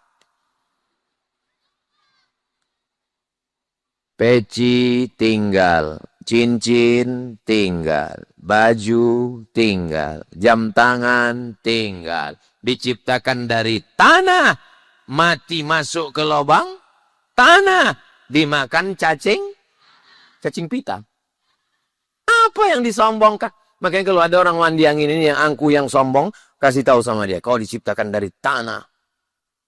Peci tinggal, cincin tinggal, baju tinggal, jam tangan tinggal. Diciptakan dari tanah, mati masuk ke lubang tanah, dimakan cacing pita. Apa yang disombongkan? Makanya kalau ada orang Mandiangin ini yang angku, yang sombong, kasih tahu sama dia, kau diciptakan dari tanah.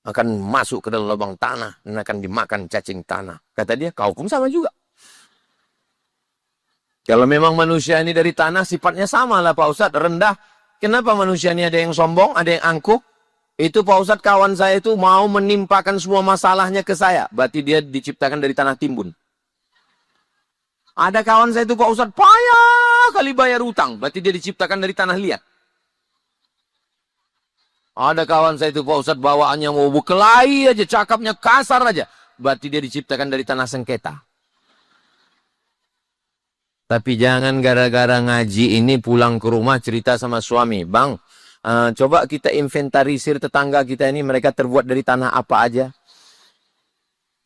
Akan masuk ke dalam lubang tanah dan akan dimakan cacing tanah. Kata dia, kau pun sama juga. Kalau memang manusia ini dari tanah, sifatnya sama lah Pak Ustadz, rendah. Kenapa manusia ini ada yang sombong, ada yang angkuh? Itu Pak Ustadz, kawan saya itu mau menimpakan semua masalahnya ke saya. Berarti dia diciptakan dari tanah timbun. Ada kawan saya itu Pak Ustadz, payah kali bayar utang. Berarti dia diciptakan dari tanah liat. Ada kawan saya itu Pak Ustadz bawaannya mau berkelahi aja, cakapnya kasar aja. Berarti dia diciptakan dari tanah sengketa. Tapi jangan gara-gara ngaji ini pulang ke rumah cerita sama suami. Bang, coba kita inventarisir tetangga kita ini, mereka terbuat dari tanah apa aja.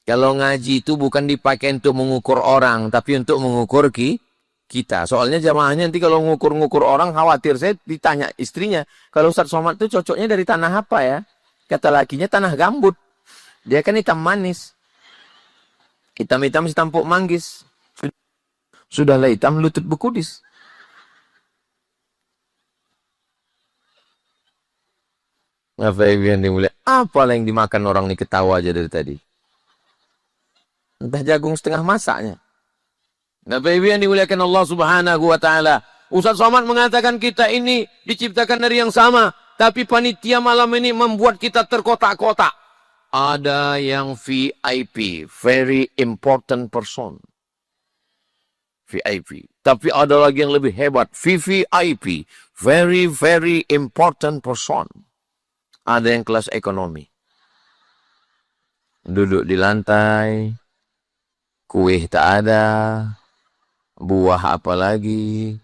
Kalau ngaji itu bukan dipakai untuk mengukur orang, tapi untuk mengukur kita. Soalnya jamaahnya nanti kalau ngukur-ngukur orang, khawatir saya ditanya istrinya, kalau Ustadz Somad itu cocoknya dari tanah apa ya? Kata lakinya tanah gambut. Dia kan hitam manis. Hitam-hitam si tampuk manggis. Sudahlah hitam lutut bekudis. Apa yang dimakan orang ini, ketawa aja dari tadi. Entah jagung setengah masaknya. Bapak Ibu yang dimuliakan Allah Subhanahu wa taala. Ustaz Somad mengatakan kita ini diciptakan dari yang sama, tapi panitia malam ini membuat kita terkotak-kotak. Ada yang VIP, very important person. VIP. Tapi ada lagi yang lebih hebat, VVIP, very very important person. Ada yang kelas ekonomi. Duduk di lantai, kue tak ada, buah apa lagi.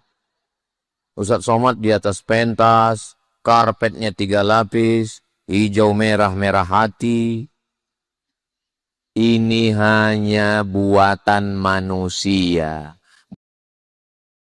Ustaz Somad di atas pentas, karpetnya 3 lapis, hijau merah merah hati. Ini hanya buatan manusia.